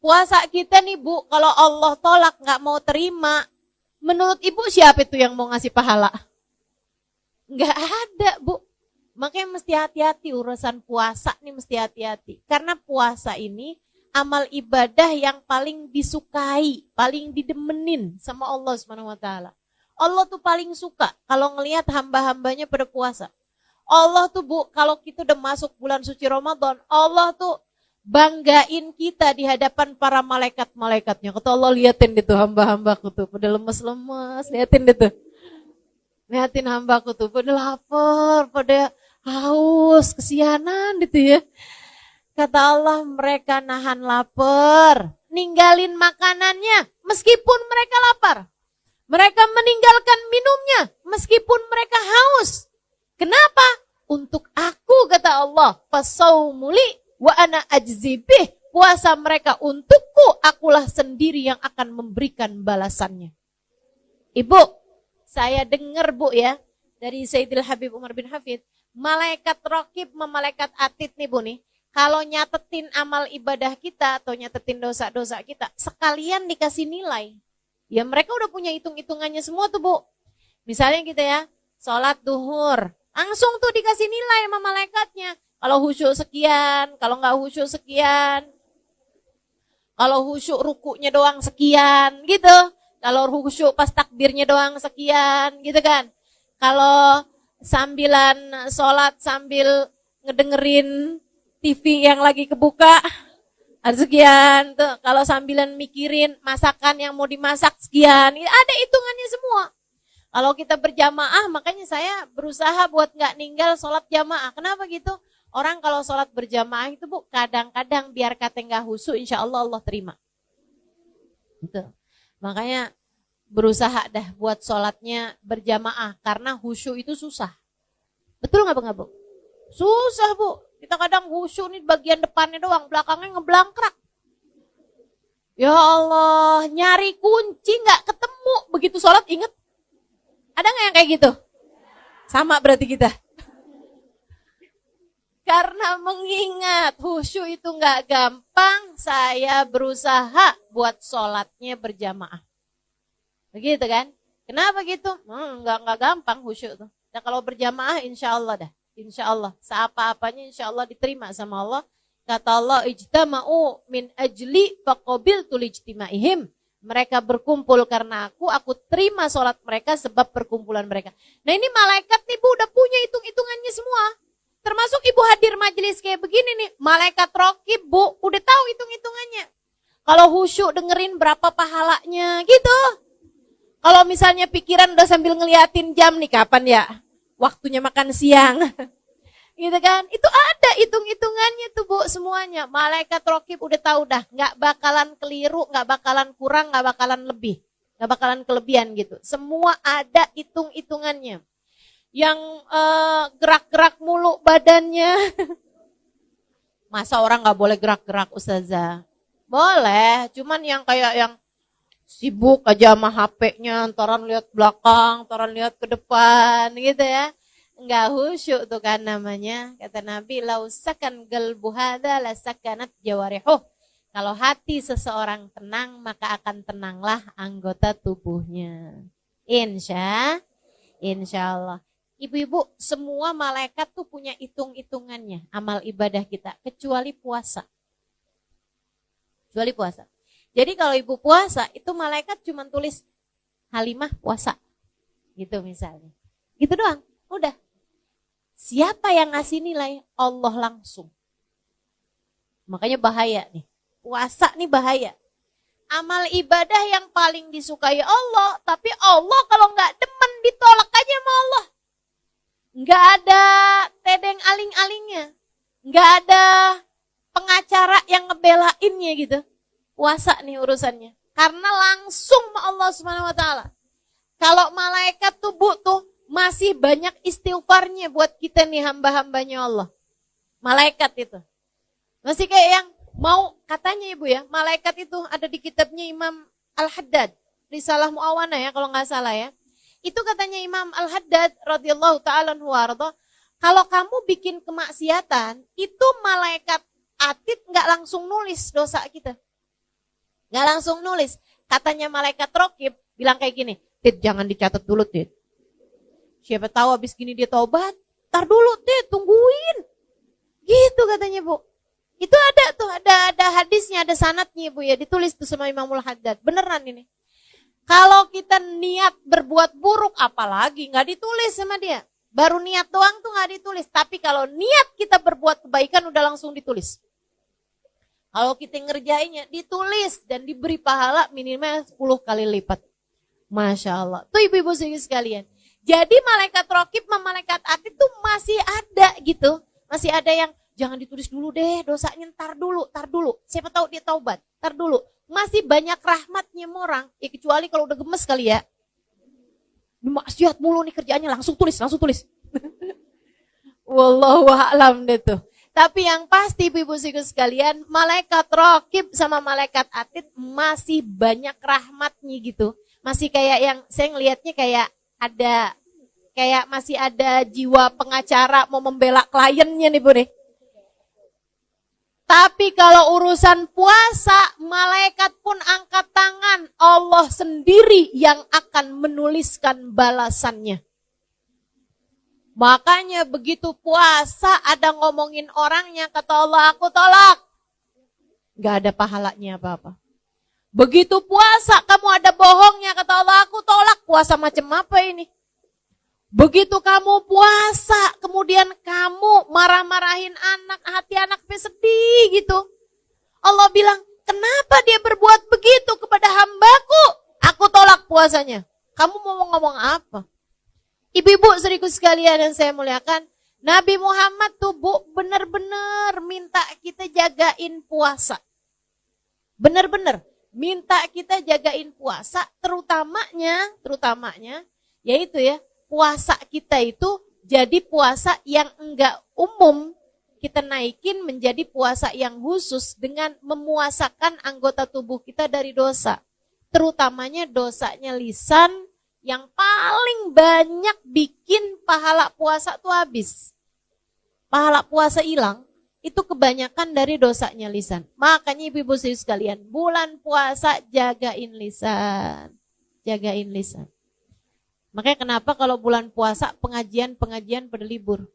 Puasa kita nih Bu, kalau Allah tolak nggak mau terima, menurut Ibu siapa itu yang mau ngasih pahala? Nggak ada Bu. Makanya mesti hati-hati urusan puasa nih, mesti hati-hati. Karena puasa ini amal ibadah yang paling disukai, paling didemenin sama Allah SWT. Allah tuh paling suka kalau ngelihat hamba-hambanya pada puasa. Allah tuh Bu, kalau kita udah masuk bulan suci Ramadan, Allah tuh banggain kita di hadapan para malaikat-malaikatnya. Kata Allah, liatin deh tuh hamba-hambaku tuh, pada lemes-lemes, liatin deh tuh. Liatin hambaku tuh, pada lapar, pada haus, kesianan gitu ya. Kata Allah, mereka nahan lapar, ninggalin makanannya meskipun mereka lapar. Mereka meninggalkan minumnya meskipun mereka haus. Kenapa? Untuk aku, kata Allah, fasaumuli wa ana ajzibih, puasa mereka untukku, akulah sendiri yang akan memberikan balasannya. Ibu, saya dengar Bu ya, dari Sayyidil Habib Umar bin Hafid, malaikat raqib sama malaikat atid nih Bu nih, kalau nyatetin amal ibadah kita atau nyatetin dosa-dosa kita, sekalian dikasih nilai. Ya mereka udah punya hitung-hitungannya semua tuh Bu. Misalnya kita ya, sholat duhur, langsung tuh dikasih nilai sama malaikatnya. Kalau khusyuk sekian, kalau nggak khusyuk sekian. Kalau khusyuk rukunya doang sekian, gitu. Kalau khusyuk pas takbirnya doang sekian, gitu kan. Kalau sambilan sholat sambil ngedengerin TV yang lagi kebuka, ada sekian tuh. Kalau sambilan mikirin masakan yang mau dimasak sekian, ada hitungannya semua. Kalau kita berjamaah, makanya saya berusaha buat nggak ninggal sholat jamaah. Kenapa gitu? Orang kalau sholat berjamaah itu Bu, kadang-kadang biar kata nggak khusyuk, insya Allah Allah terima. Gitu. Makanya berusaha dah buat sholatnya berjamaah, karena khusyuk itu susah. Betul nggak Bu? Susah Bu. Kita kadang khusyuk nih bagian depannya doang, belakangnya ngeblangkrak. Ya Allah, nyari kunci nggak ketemu, begitu sholat inget. Ada nggak yang kayak gitu? Sama berarti kita. Karena mengingat khusyuk itu nggak gampang, saya berusaha buat sholatnya berjamaah. Begitu kan? Kenapa gitu? Nggak gampang khusyuk tuh. Nah kalau berjamaah insya Allah dah. Insya Allah. Seapa-apanya insya Allah diterima sama Allah. Kata Allah, ijtama'u min ajli faqabiltu lijtimaihim. Mereka berkumpul karena aku terima sholat mereka sebab perkumpulan mereka. Nah ini malaikat nih Bu udah punya hitung-hitungannya semua. Termasuk Ibu hadir majelis kayak begini nih, malaikat raqib Bu, udah tahu hitung-hitungannya. Kalau khusyuk dengerin berapa pahalanya gitu. Kalau misalnya pikiran udah sambil ngeliatin jam nih, kapan ya waktunya makan siang. Gitu kan, itu ada hitung-hitungannya tuh Bu semuanya. Malaikat raqib udah tahu dah, gak bakalan keliru, gak bakalan kurang, gak bakalan lebih. Gak bakalan kelebihan gitu. Semua ada hitung-hitungannya. Yang gerak-gerak mulu badannya. Masa orang gak boleh gerak-gerak Ustazah? Boleh, cuman yang kayak yang sibuk aja sama HP-nya, antaran lihat belakang, antaran lihat ke depan gitu ya. Enggak khusyuk tuh kan namanya. Kata Nabi, lausakan qalbu hadza lasakanat jawarihuh. Kalau hati seseorang tenang, maka akan tenanglah anggota tubuhnya. Insya Allah. Ibu-ibu, semua malaikat tuh punya hitung-hitungannya amal ibadah kita, kecuali puasa. Jadi kalau ibu puasa, itu malaikat cuma tulis Halimah puasa. Gitu misalnya. Gitu doang, udah. Siapa yang ngasih nilai? Allah langsung. Makanya bahaya nih. Puasa nih bahaya. Amal ibadah yang paling disukai Allah, tapi Allah kalau nggak demen ditolak aja sama Allah. Nggak ada tedeng aling-alingnya. Nggak ada pengacara yang ngebelainnya gitu. Puasa nih urusannya. Karena langsung sama Allah Subhanahu wa taala. Kalau malaikat tuh Bu tuh masih banyak istighfarnya buat kita nih hamba-hambanya Allah. Malaikat itu. Masih kayak yang mau katanya Ibu ya, malaikat itu ada di kitabnya Imam Al-Haddad, Risalah Mu'awana ya kalau nggak salah ya. Itu katanya Imam Al-Haddad radhiyallahu ta'ala anhu warda, kalau kamu bikin kemaksiatan, itu malaikat atid nggak langsung nulis dosa kita. Nggak langsung nulis. Katanya malaikat raqib bilang kayak gini, Tid jangan dicatat dulu Tid. Siapa tahu habis gini dia taubat, tar dulu Tid, tungguin. Gitu katanya Bu. Itu ada tuh, ada hadisnya, ada sanadnya Bu ya, ditulis tuh sama Imamul Haddad. Beneran ini. Kalau kita niat berbuat buruk, apalagi nggak ditulis sama dia. Baru niat doang tuh nggak ditulis. Tapi kalau niat kita berbuat kebaikan udah langsung ditulis. Kalau kita ngerjainnya ditulis dan diberi pahala minimal 10 kali lipat. Masya Allah. Tuh ibu-ibu sekalian. Jadi malaikat raqib sama malaikat atid tuh masih ada gitu. Masih ada yang jangan ditulis dulu deh dosanya, tar dulu. Siapa tahu dia taubat, tar dulu. Masih banyak rahmatnya orang. Ya kecuali kalau udah gemes kali ya. Maksiat mulu nih kerjaannya, langsung tulis. Wallahu a'lam deh tuh. Tapi yang pasti ibu-ibu sekalian, malaikat raqib sama malaikat atid masih banyak rahmatnya gitu. Masih kayak yang saya ngelihatnya kayak masih ada jiwa pengacara mau membela kliennya nih Bu nih. Tapi kalau urusan puasa, malaikat pun angkat tangan, Allah sendiri yang akan menuliskan balasannya. Makanya begitu puasa ada ngomongin orangnya, kata Allah aku tolak. Gak ada pahalanya apa-apa. Begitu puasa kamu ada bohongnya, kata Allah aku tolak. Puasa macam apa ini? Begitu kamu puasa, kemudian kamu marah-marahin anak, hati anak sedih gitu. Allah bilang, kenapa dia berbuat begitu kepada hambaku? Aku tolak puasanya. Kamu mau ngomong apa? Ibu-ibu serikus sekalian yang saya muliakan, Nabi Muhammad tuh Bu benar-benar minta kita jagain puasa. Benar-benar minta kita jagain puasa, terutamanya yaitu ya, puasa kita itu jadi puasa yang enggak umum, kita naikin menjadi puasa yang khusus dengan memuasakan anggota tubuh kita dari dosa. Terutamanya dosanya lisan yang paling banyak bikin pahala puasa tuh habis. Pahala puasa hilang, itu kebanyakan dari dosanya lisan. Makanya ibu-ibu sekalian, bulan puasa jagain lisan. Jagain lisan. Makanya kenapa kalau bulan puasa pengajian pada libur.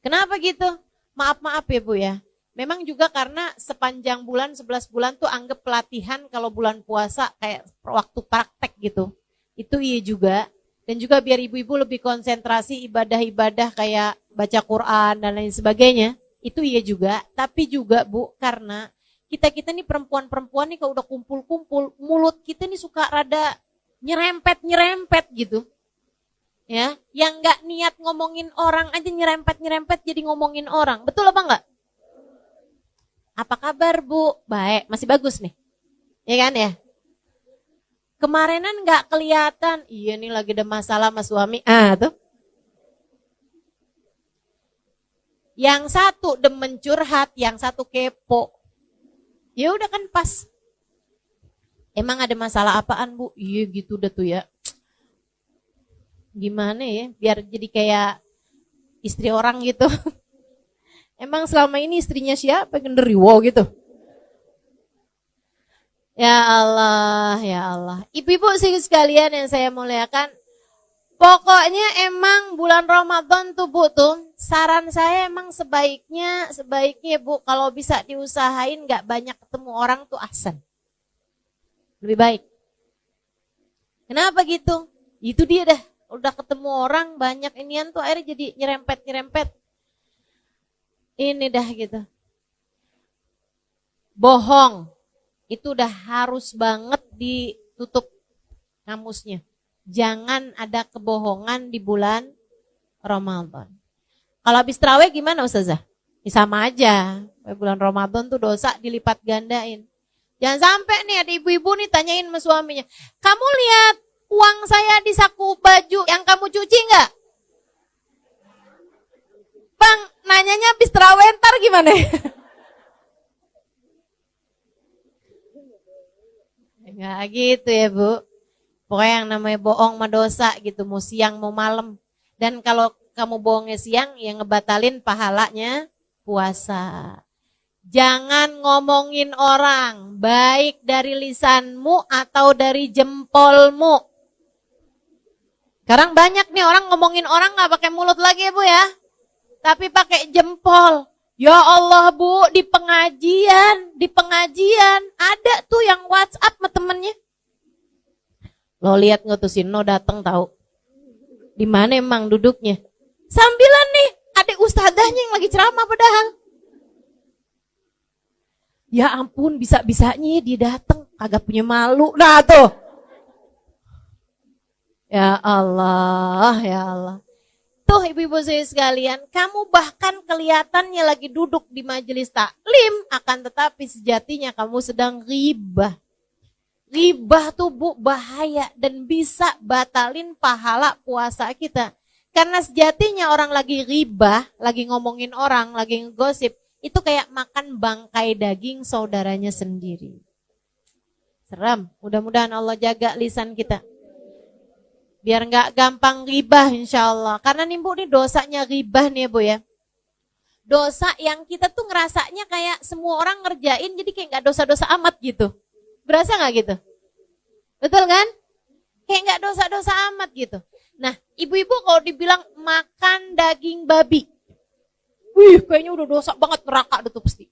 Kenapa gitu? Maaf ya Bu ya. Memang juga karena sepanjang bulan, 11 bulan tuh anggap pelatihan kalau bulan puasa kayak waktu praktek gitu. Itu iya juga. Dan juga biar ibu-ibu lebih konsentrasi ibadah-ibadah kayak baca Quran dan lain sebagainya. Itu iya juga. Tapi juga Bu, karena kita nih perempuan-perempuan nih kalau udah kumpul-kumpul, mulut kita nih suka rada nyerempet gitu. Ya, yang nggak niat ngomongin orang aja nyerempet jadi ngomongin orang. Betul apa enggak? Apa kabar Bu? Baik, masih bagus nih. Ya kan ya? Kemarinan nggak kelihatan. Iya nih lagi ada masalah sama suami. Tuh. Yang satu demen curhat, yang satu kepo. Ya udah kan pas. Emang ada masalah apaan Bu? Iya gitu udah tuh ya. Gimana ya, biar jadi kayak istri orang gitu. Emang selama ini istrinya siapa? Genderuwo gitu. Ya Allah. Ibu-ibu sekalian yang saya muliakan, pokoknya emang bulan Ramadan tuh Bu tuh, saran saya emang sebaiknya Bu kalau bisa diusahain gak banyak ketemu orang tuh ahsan. Lebih baik. Kenapa gitu? Itu dia dah. Udah ketemu orang banyak inian tuh akhirnya jadi nyerempet. Ini dah gitu. Bohong. Itu udah harus banget ditutup kamusnya. Jangan ada kebohongan di bulan Ramadan. Kalau habis tarawih gimana Ustazah? Ya sama aja. Bulan Ramadan tuh dosa dilipat gandain. Jangan sampai nih ada ibu-ibu nih tanyain sama suaminya. Kamu lihat uang saya di saku baju yang kamu cuci enggak? Bang, nanyanya habis tarawih ntar gimana? Enggak gitu ya Bu. Pokoknya yang namanya bohong mah dosa gitu. Mau siang mau malam. Dan kalau kamu bohongnya siang yang ngebatalin pahalanya puasa. Jangan ngomongin orang, baik dari lisanmu atau dari jempolmu. Sekarang banyak nih orang ngomongin orang gak pakai mulut lagi ya Bu ya. Tapi pakai jempol. Ya Allah Bu, di pengajian ada tuh yang WhatsApp sama temennya. Lo lihat ngutusin no datang tahu. Di mana emang duduknya? Sambilan nih, ada ustadzahnya yang lagi ceramah padahal. Ya ampun, bisa-bisanya dia datang, kagak punya malu. Nah tuh. Ya Allah, ya Allah. Tuh ibu-ibu saya sekalian, kamu bahkan kelihatannya lagi duduk di majelis taklim, akan tetapi sejatinya kamu sedang ghibah. Ghibah tuh Bu bahaya dan bisa batalin pahala puasa kita. Karena sejatinya orang lagi ghibah, lagi ngomongin orang, lagi ngegosip, itu kayak makan bangkai daging saudaranya sendiri. Seram, mudah-mudahan Allah jaga lisan kita. Biar gak gampang ghibah insya Allah. Karena nih Bu, nih dosanya ghibah nih ya Bu ya. Dosa yang kita tuh ngerasanya kayak semua orang ngerjain, jadi kayak gak dosa-dosa amat gitu. Berasa gak gitu? Betul kan? Kayak gak dosa-dosa amat gitu. Nah, ibu-ibu kalau dibilang makan daging babi, wih kayaknya udah dosa banget, neraka tuh pasti.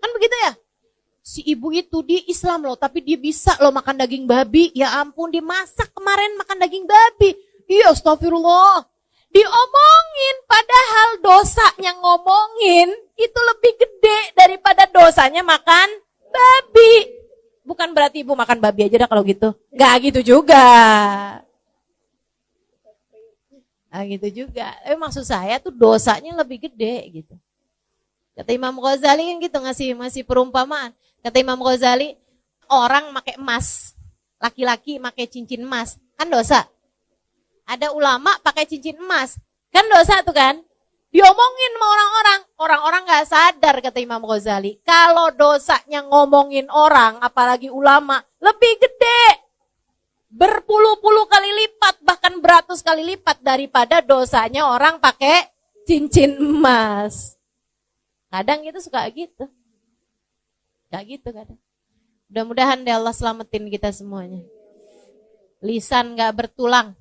Kan begitu ya? Si ibu itu dia Islam loh, tapi dia bisa loh makan daging babi. Ya ampun, dia masak kemarin makan daging babi. Iya astagfirullah. Diomongin, padahal dosanya ngomongin itu lebih gede daripada dosanya makan babi. Bukan berarti ibu makan babi aja dah kalau gitu. Gak gitu juga. Nah gitu juga. Maksud saya tuh dosanya lebih gede gitu. Kata Imam Ghazali kan gitu ngasih perumpamaan. Kata Imam Ghazali, orang pakai emas, laki-laki pakai cincin emas, kan dosa. Ada ulama pakai cincin emas, kan dosa tuh kan. Diomongin sama orang-orang gak sadar kata Imam Ghazali. Kalau dosanya ngomongin orang, apalagi ulama, lebih gede. Berpuluh-puluh kali lipat, bahkan beratus kali lipat daripada dosanya orang pakai cincin emas. Kadang itu suka gitu. Gak gitu kadang. Mudah-mudahan deh Allah selamatin kita semuanya. Lisan gak bertulang.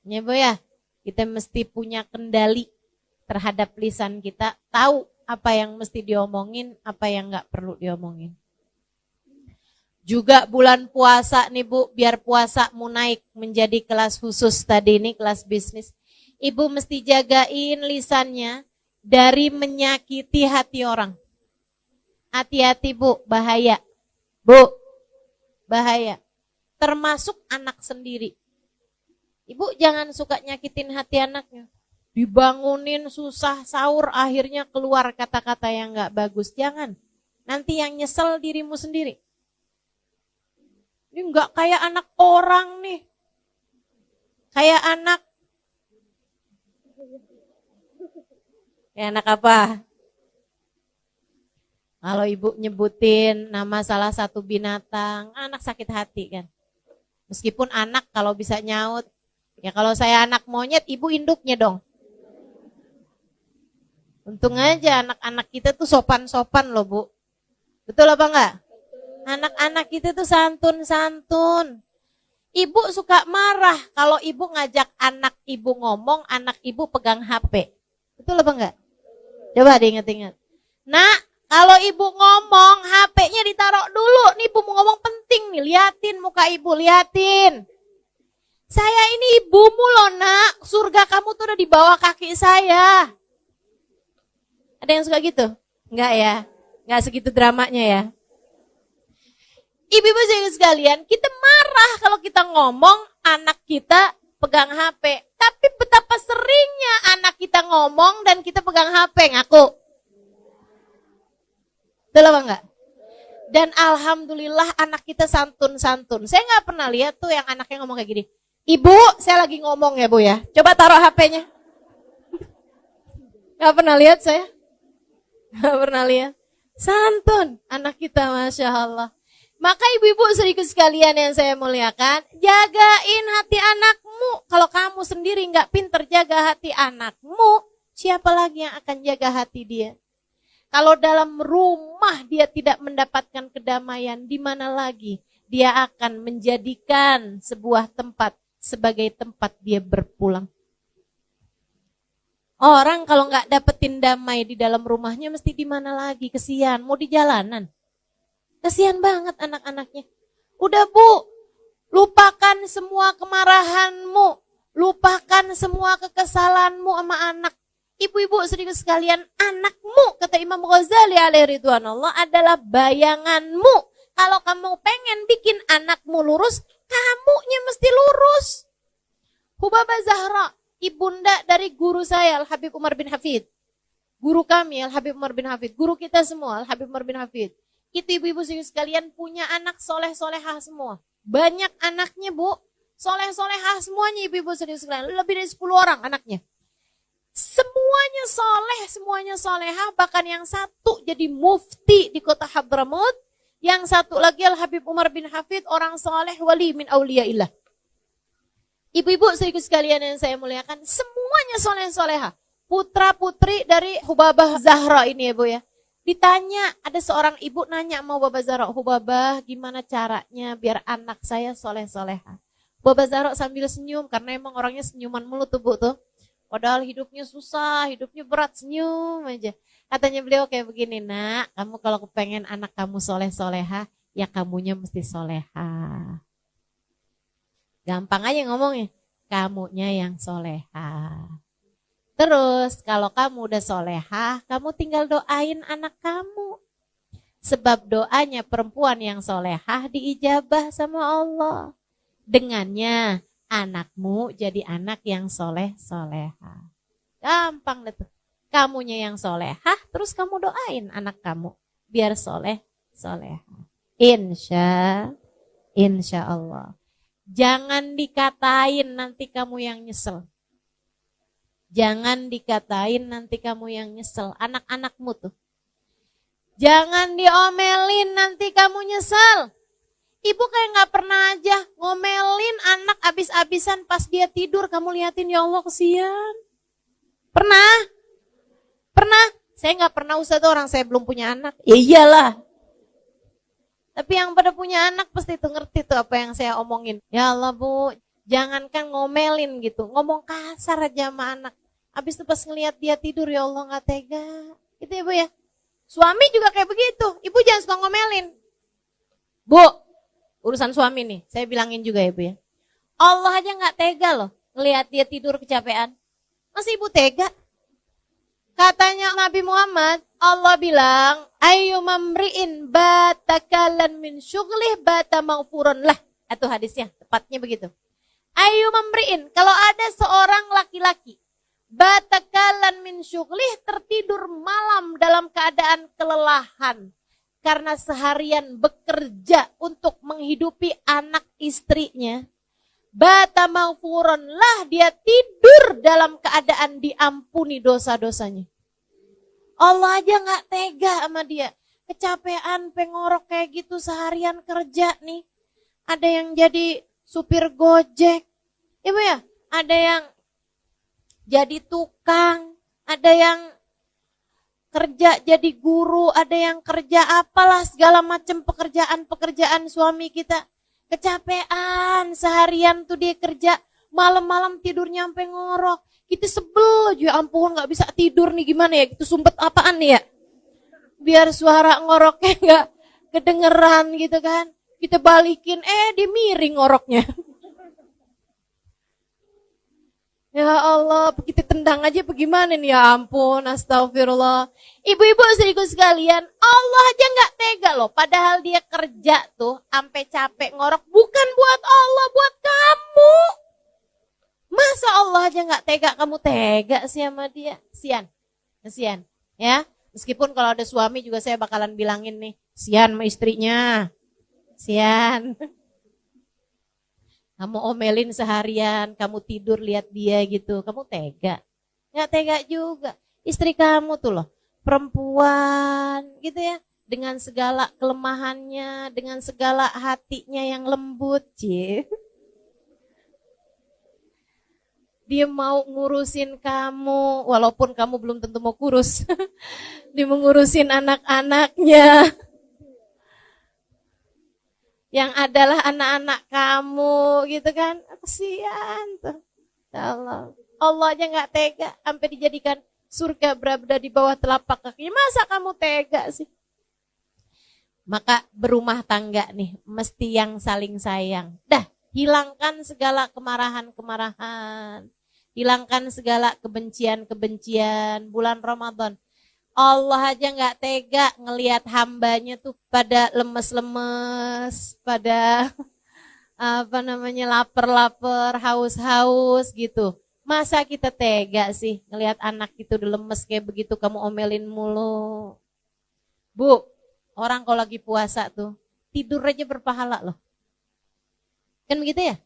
Ya Bu ya, kita mesti punya kendali terhadap lisan kita. Tahu apa yang mesti diomongin, apa yang gak perlu diomongin. Juga bulan puasa nih Bu, biar puasamu naik menjadi kelas khusus tadi ini, kelas bisnis. Ibu mesti jagain lisannya dari menyakiti hati orang. Hati-hati Bu, bahaya. Bu, bahaya. Termasuk anak sendiri. Ibu jangan suka nyakitin hati anaknya. Dibangunin susah sahur, akhirnya keluar kata-kata yang gak bagus. Jangan. Nanti yang nyesel dirimu sendiri. Ini enggak kayak anak orang nih. Kayak anak. Kayak anak apa? Kalau ibu nyebutin nama salah satu binatang, anak sakit hati kan. Meskipun anak kalau bisa nyaut. Ya kalau saya anak monyet, ibu induknya dong. Untung aja anak-anak kita tuh sopan-sopan loh Bu. Betul apa enggak? Anak-anak itu tuh santun-santun. Ibu suka marah kalau ibu ngajak anak ibu ngomong, anak ibu pegang HP. Betul apa enggak? Coba diingat-ingat. Nah, kalau ibu ngomong, HP-nya ditaruh dulu. Nih ibu mau ngomong penting nih nih, liatin muka ibu, liatin. Saya ini ibumu loh nak, surga kamu tuh udah di bawah kaki saya. Ada yang suka gitu? Enggak ya, enggak segitu dramanya ya. Ibu-ibu sekalian, kita marah kalau kita ngomong anak kita pegang HP. Tapi betapa seringnya anak kita ngomong dan kita pegang HP, ngaku. Betul apa enggak? Dan alhamdulillah anak kita santun-santun. Saya nggak pernah lihat tuh yang anaknya ngomong kayak gini. Ibu, saya lagi ngomong ya Bu ya. Coba taruh HP-nya. Nggak pernah lihat saya. Nggak pernah lihat. Santun anak kita, Masya Allah. Maka ibu-ibu sedikit sekalian yang saya muliakan, jagain hati anakmu. Kalau kamu sendiri nggak pinter jaga hati anakmu, siapa lagi yang akan jaga hati dia? Kalau dalam rumah dia tidak mendapatkan kedamaian, di mana lagi dia akan menjadikan sebuah tempat sebagai tempat dia berpulang. Orang kalau nggak dapetin damai di dalam rumahnya, mesti di mana lagi? Kesian, mau di jalanan. Kesian banget anak-anaknya. Udah Bu, lupakan semua kemarahanmu, lupakan semua kekesalanmu sama anak. Ibu-ibu sedikit sekalian, anakmu, kata Imam Ghazali alaihi ridwanullah, adalah bayanganmu. Kalau kamu pengen bikin anakmu lurus, kamunya mesti lurus. Hubabah Zahra, ibunda dari guru saya, Al-Habib Umar bin Hafid. Guru kami, Al-Habib Umar bin Hafid. Guru kita semua, Al-Habib Umar bin Hafid. Itu ibu-ibu sekalian punya anak soleh-solehah semua. Banyak anaknya Bu, soleh-solehah semuanya ibu-ibu sekalian. Lebih dari 10 orang anaknya. Semuanya soleh, semuanya solehah. Bahkan yang satu jadi mufti di kota Hadramut. Yang satu lagi Al-Habib Umar bin Hafid, orang soleh wali min auliyaillah. Ibu-ibu sekalian yang saya muliakan, semuanya soleh-solehah. Putra-putri dari Hubabah Zahra ini ya Bu ya. Ditanya, ada seorang ibu nanya sama Hubabah Zahra, Hubabah gimana caranya biar anak saya soleh-solehah. Hubabah Zahra sambil senyum, karena emang orangnya senyuman mulu tuh Bu tuh. Padahal hidupnya susah, hidupnya berat, senyum aja. Katanya beliau kayak begini, nak, kamu kalau kepengen anak kamu soleh-solehah, ya kamunya mesti solehah. Gampang aja ngomongnya, kamunya yang solehah. Terus kalau kamu udah solehah, kamu tinggal doain anak kamu. Sebab doanya perempuan yang solehah diijabah sama Allah. Dengannya anakmu jadi anak yang soleh-solehah. Gampang deh tuh. Kamunya yang solehah, terus kamu doain anak kamu. Biar soleh-solehah. Insya Allah. Jangan dikatain nanti kamu yang nyesel. Jangan dikatain nanti kamu yang nyesel. Anak-anakmu tuh. Jangan diomelin nanti kamu nyesel. Ibu kayak gak pernah aja ngomelin anak abis-abisan pas dia tidur. Kamu liatin, ya Allah kesian. Pernah? Pernah? Saya gak pernah usah tuh, orang saya belum punya anak. Ya iyalah. Tapi yang pada punya anak pasti tuh ngerti tuh apa yang saya omongin. Ya Allah Bu, jangankan ngomelin gitu. Ngomong kasar aja sama anak. Abis itu pas ngelihat dia tidur, ya Allah gak tega. Gitu ya Bu ya. Suami juga kayak begitu. Ibu jangan suka ngomelin. Bu, urusan suami nih, saya bilangin juga ya Bu ya. Allah aja gak tega loh ngelihat dia tidur kecapean. Masa ibu tega? Katanya Nabi Muhammad, Allah bilang, ayyumamri'in batakalan min syughlih bata maghfuran lah. Itu hadisnya, tepatnya begitu. Ayyumamri'in, kalau ada seorang laki-laki, batakalan min syughlih, tertidur malam dalam keadaan kelelahan. Karena seharian bekerja untuk menghidupi anak istrinya. Bata maghfuran lah, dia tidur dalam keadaan diampuni dosa-dosanya. Allah aja gak tega sama dia. Kecapean, pengorok kayak gitu seharian kerja nih. Ada yang jadi supir Gojek. Ibu ya, ada yang jadi tukang. Ada yang kerja jadi guru. Ada yang kerja apalah segala macam pekerjaan-pekerjaan suami kita. Kecapean, seharian tuh dia kerja, malam-malam tidurnya sampai ngorok. Kita sebel aja, ampun gak bisa tidur nih, gimana ya, itu sumpet apaan nih ya. Biar suara ngoroknya gak kedengeran gitu kan. Kita balikin, dia miring ngoroknya. Ya Allah, kita tendang aja bagaimana nih, ya ampun, astagfirullah. Ibu-ibu saudariku sekalian, Allah aja gak tega loh. Padahal dia kerja tuh, sampai capek ngorok, bukan buat Allah, buat kamu. Masa Allah aja gak tega, kamu tega sih sama dia? Kesian, ya. Meskipun kalau ada suami juga saya bakalan bilangin nih, sian sama istrinya. Sian. Kamu omelin seharian, kamu tidur lihat dia gitu, kamu tega? Nggak tega juga. Istri kamu tuh loh, perempuan gitu ya, dengan segala kelemahannya, dengan segala hatinya yang lembut, Dia mau ngurusin kamu, walaupun kamu belum tentu mau kurus. Dia mau ngurusin anak-anaknya. Yang adalah anak-anak kamu gitu kan. Kasihan tuh. Allah. Allah aja gak tega sampai dijadikan surga berada di bawah telapak kakinya. Masa kamu tega sih? Maka berumah tangga nih mesti yang saling sayang. Dah, hilangkan segala kemarahan-kemarahan. Hilangkan segala kebencian-kebencian. Bulan Ramadan, Allah aja gak tega ngelihat hambanya tuh pada lemes-lemes, pada lapar-lapar, haus-haus gitu. Masa kita tega sih ngelihat anak itu udah lemes kayak begitu kamu omelin mulu. Bu, orang kalau lagi puasa tuh tidur aja berpahala loh. Kan begitu ya?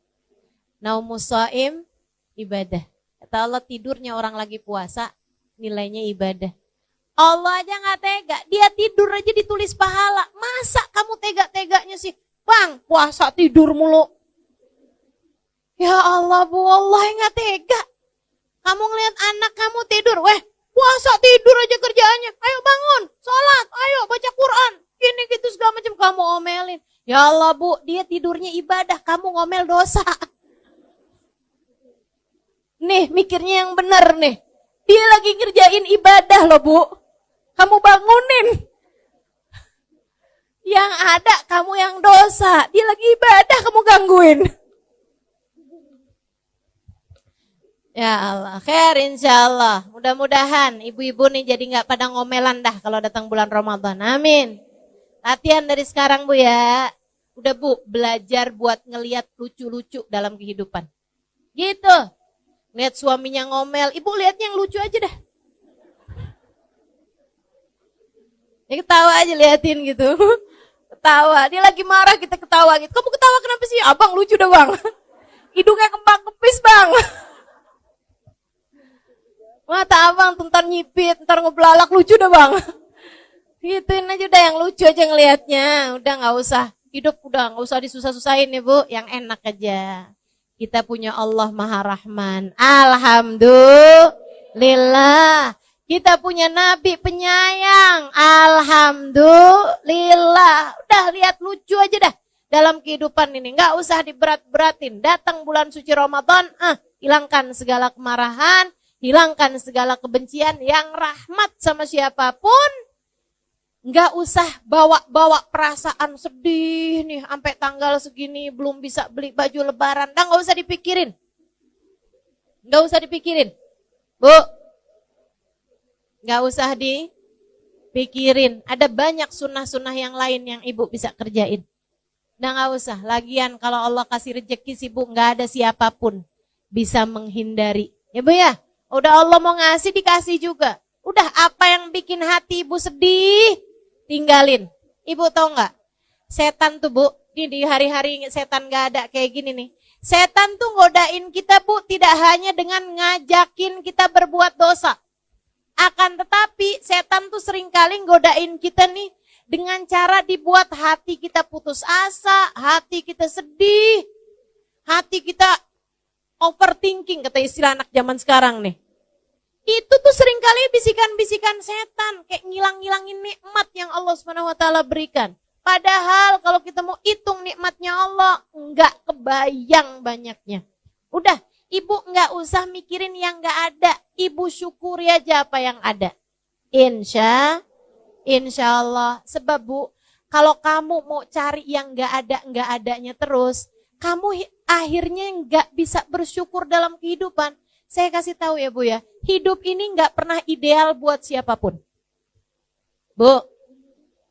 Naumus shaim ibadah. Kata Allah, tidurnya orang lagi puasa nilainya ibadah. Allah aja gak tega, dia tidur aja ditulis pahala. Masa kamu tega-teganya sih? Bang, puasa tidur mulu. Ya Allah, Bu, Allah yang gak tega. Kamu ngeliat anak kamu tidur, puasa tidur aja kerjaannya. Ayo bangun, sholat, ayo baca Quran. Gini gitu segala macam kamu omelin. Ya Allah, Bu, dia tidurnya ibadah, kamu ngomel dosa. Nih, mikirnya yang benar nih. Dia lagi ngerjain ibadah loh, Bu. Kamu bangunin. Yang ada kamu yang dosa. Dia lagi ibadah, kamu gangguin. Ya Allah, khair insyaallah. Mudah-mudahan ibu-ibu nih jadi gak pada ngomelan dah kalau datang bulan Ramadan. Amin. Latihan dari sekarang, Bu ya. Udah, Bu, belajar buat ngelihat lucu-lucu dalam kehidupan. Gitu. Lihat suaminya ngomel, ibu lihatnya yang lucu aja dah. Ya ketawa aja liatin gitu. Ketawa, dia lagi marah kita ketawa gitu. Kamu ketawa kenapa sih? Abang lucu dah bang. Hidungnya kembang kepis bang. Mata abang tuh ntar nyipit, ntar ngebelalak lucu dah bang. Gituin aja udah yang lucu aja ngelihatnya. Udah gak usah, hidup udah gak usah disusah-susahin ya Bu. Yang enak aja. Kita punya Allah Maha Rahman. Alhamdulillah. Kita punya Nabi penyayang. Alhamdulillah. Udah lihat lucu aja dah dalam kehidupan ini. Gak usah diberat-beratin. Datang bulan suci Ramadan, hilangkan segala kemarahan, hilangkan segala kebencian. Yang rahmat sama siapapun, gak usah bawa-bawa perasaan sedih nih. Sampai tanggal segini belum bisa beli baju lebaran. Dah gak usah dipikirin. Gak usah dipikirin. Bu, gak usah dipikirin. Ada banyak sunnah-sunnah yang lain yang ibu bisa kerjain. Nah gak usah. Lagian kalau Allah kasih rezeki sih Bu, gak ada siapapun bisa menghindari. Ya Bu ya, udah Allah mau ngasih dikasih juga. Udah apa yang bikin hati ibu sedih, tinggalin. Ibu tahu gak? Setan tuh Bu, di hari-hari setan gak ada kayak gini nih. Setan tuh ngodain kita Bu, tidak hanya dengan ngajakin kita berbuat dosa. Akan tetapi setan tuh seringkali godain kita nih dengan cara dibuat hati kita putus asa, hati kita sedih, hati kita overthinking, kata istilah anak zaman sekarang nih. Itu tuh seringkali bisikan-bisikan setan, kayak ngilang-ngilangin nikmat yang Allah SWT berikan. Padahal kalau kita mau hitung nikmatnya Allah, enggak kebayang banyaknya. Udah, ibu enggak usah mikirin yang enggak ada. Ibu syukuri aja apa yang ada. Insya Allah. Sebab Bu, Kalau kamu mau cari yang nggak adanya terus, kamu akhirnya nggak bisa bersyukur dalam kehidupan. Saya kasih tahu ya Bu ya, hidup ini nggak pernah ideal buat siapapun. Bu,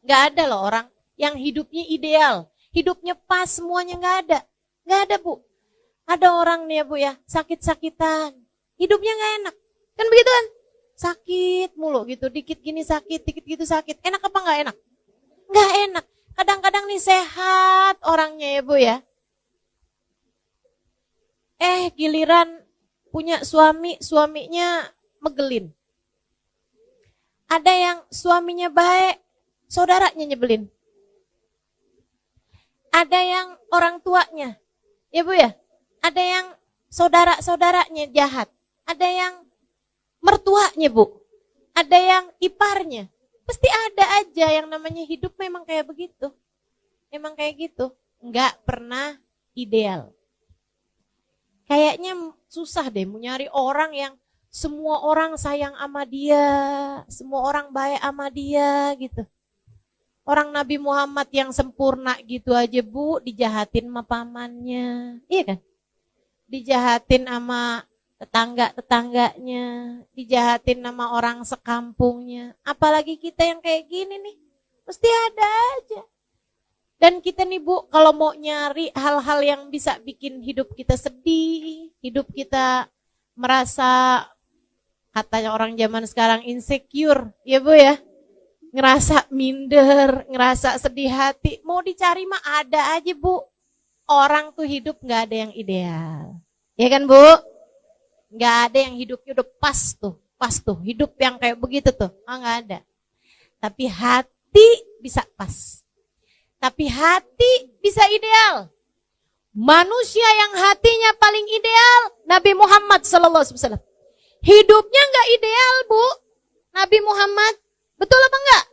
nggak ada loh orang yang hidupnya ideal, hidupnya pas semuanya, nggak ada Bu. Ada orang nih ya Bu ya, sakit-sakitan, hidupnya nggak enak, kan begitu kan? Sakit mulu gitu, dikit gini sakit, dikit gitu sakit, enak apa nggak enak? Nggak enak. Kadang-kadang nih sehat orangnya ya Bu ya. Giliran punya suami, suaminya megelin. Ada yang suaminya baik, saudaranya nyebelin. Ada yang orang tuanya, ya Bu ya. Ada yang saudara-saudaranya jahat. Ada yang mertuanya Bu. Ada yang iparnya. Pasti ada aja yang namanya hidup memang kayak begitu. Emang kayak gitu. Nggak pernah ideal. Kayaknya susah deh mau nyari orang yang semua orang sayang sama dia, semua orang baik sama dia gitu. Orang Nabi Muhammad yang sempurna gitu aja Bu, dijahatin sama pamannya. Iya kan? Dijahatin sama tetangga-tetangganya, dijahatin sama orang sekampungnya. Apalagi kita yang kayak gini nih, pasti ada aja. Dan kita nih Bu, kalau mau nyari hal-hal yang bisa bikin hidup kita sedih, hidup kita merasa, katanya orang zaman sekarang insecure, ya Bu ya. Ngerasa minder, ngerasa sedih hati, mau dicari mah ada aja Bu. Orang tuh hidup gak ada yang ideal. Ya kan Bu? Gak ada yang hidupnya udah pas tuh. Hidup yang kayak begitu tuh, gak ada. Tapi hati bisa pas. Tapi hati bisa ideal. Manusia yang hatinya paling ideal, Nabi Muhammad SAW. Hidupnya gak ideal Bu, Nabi Muhammad. Betul apa enggak?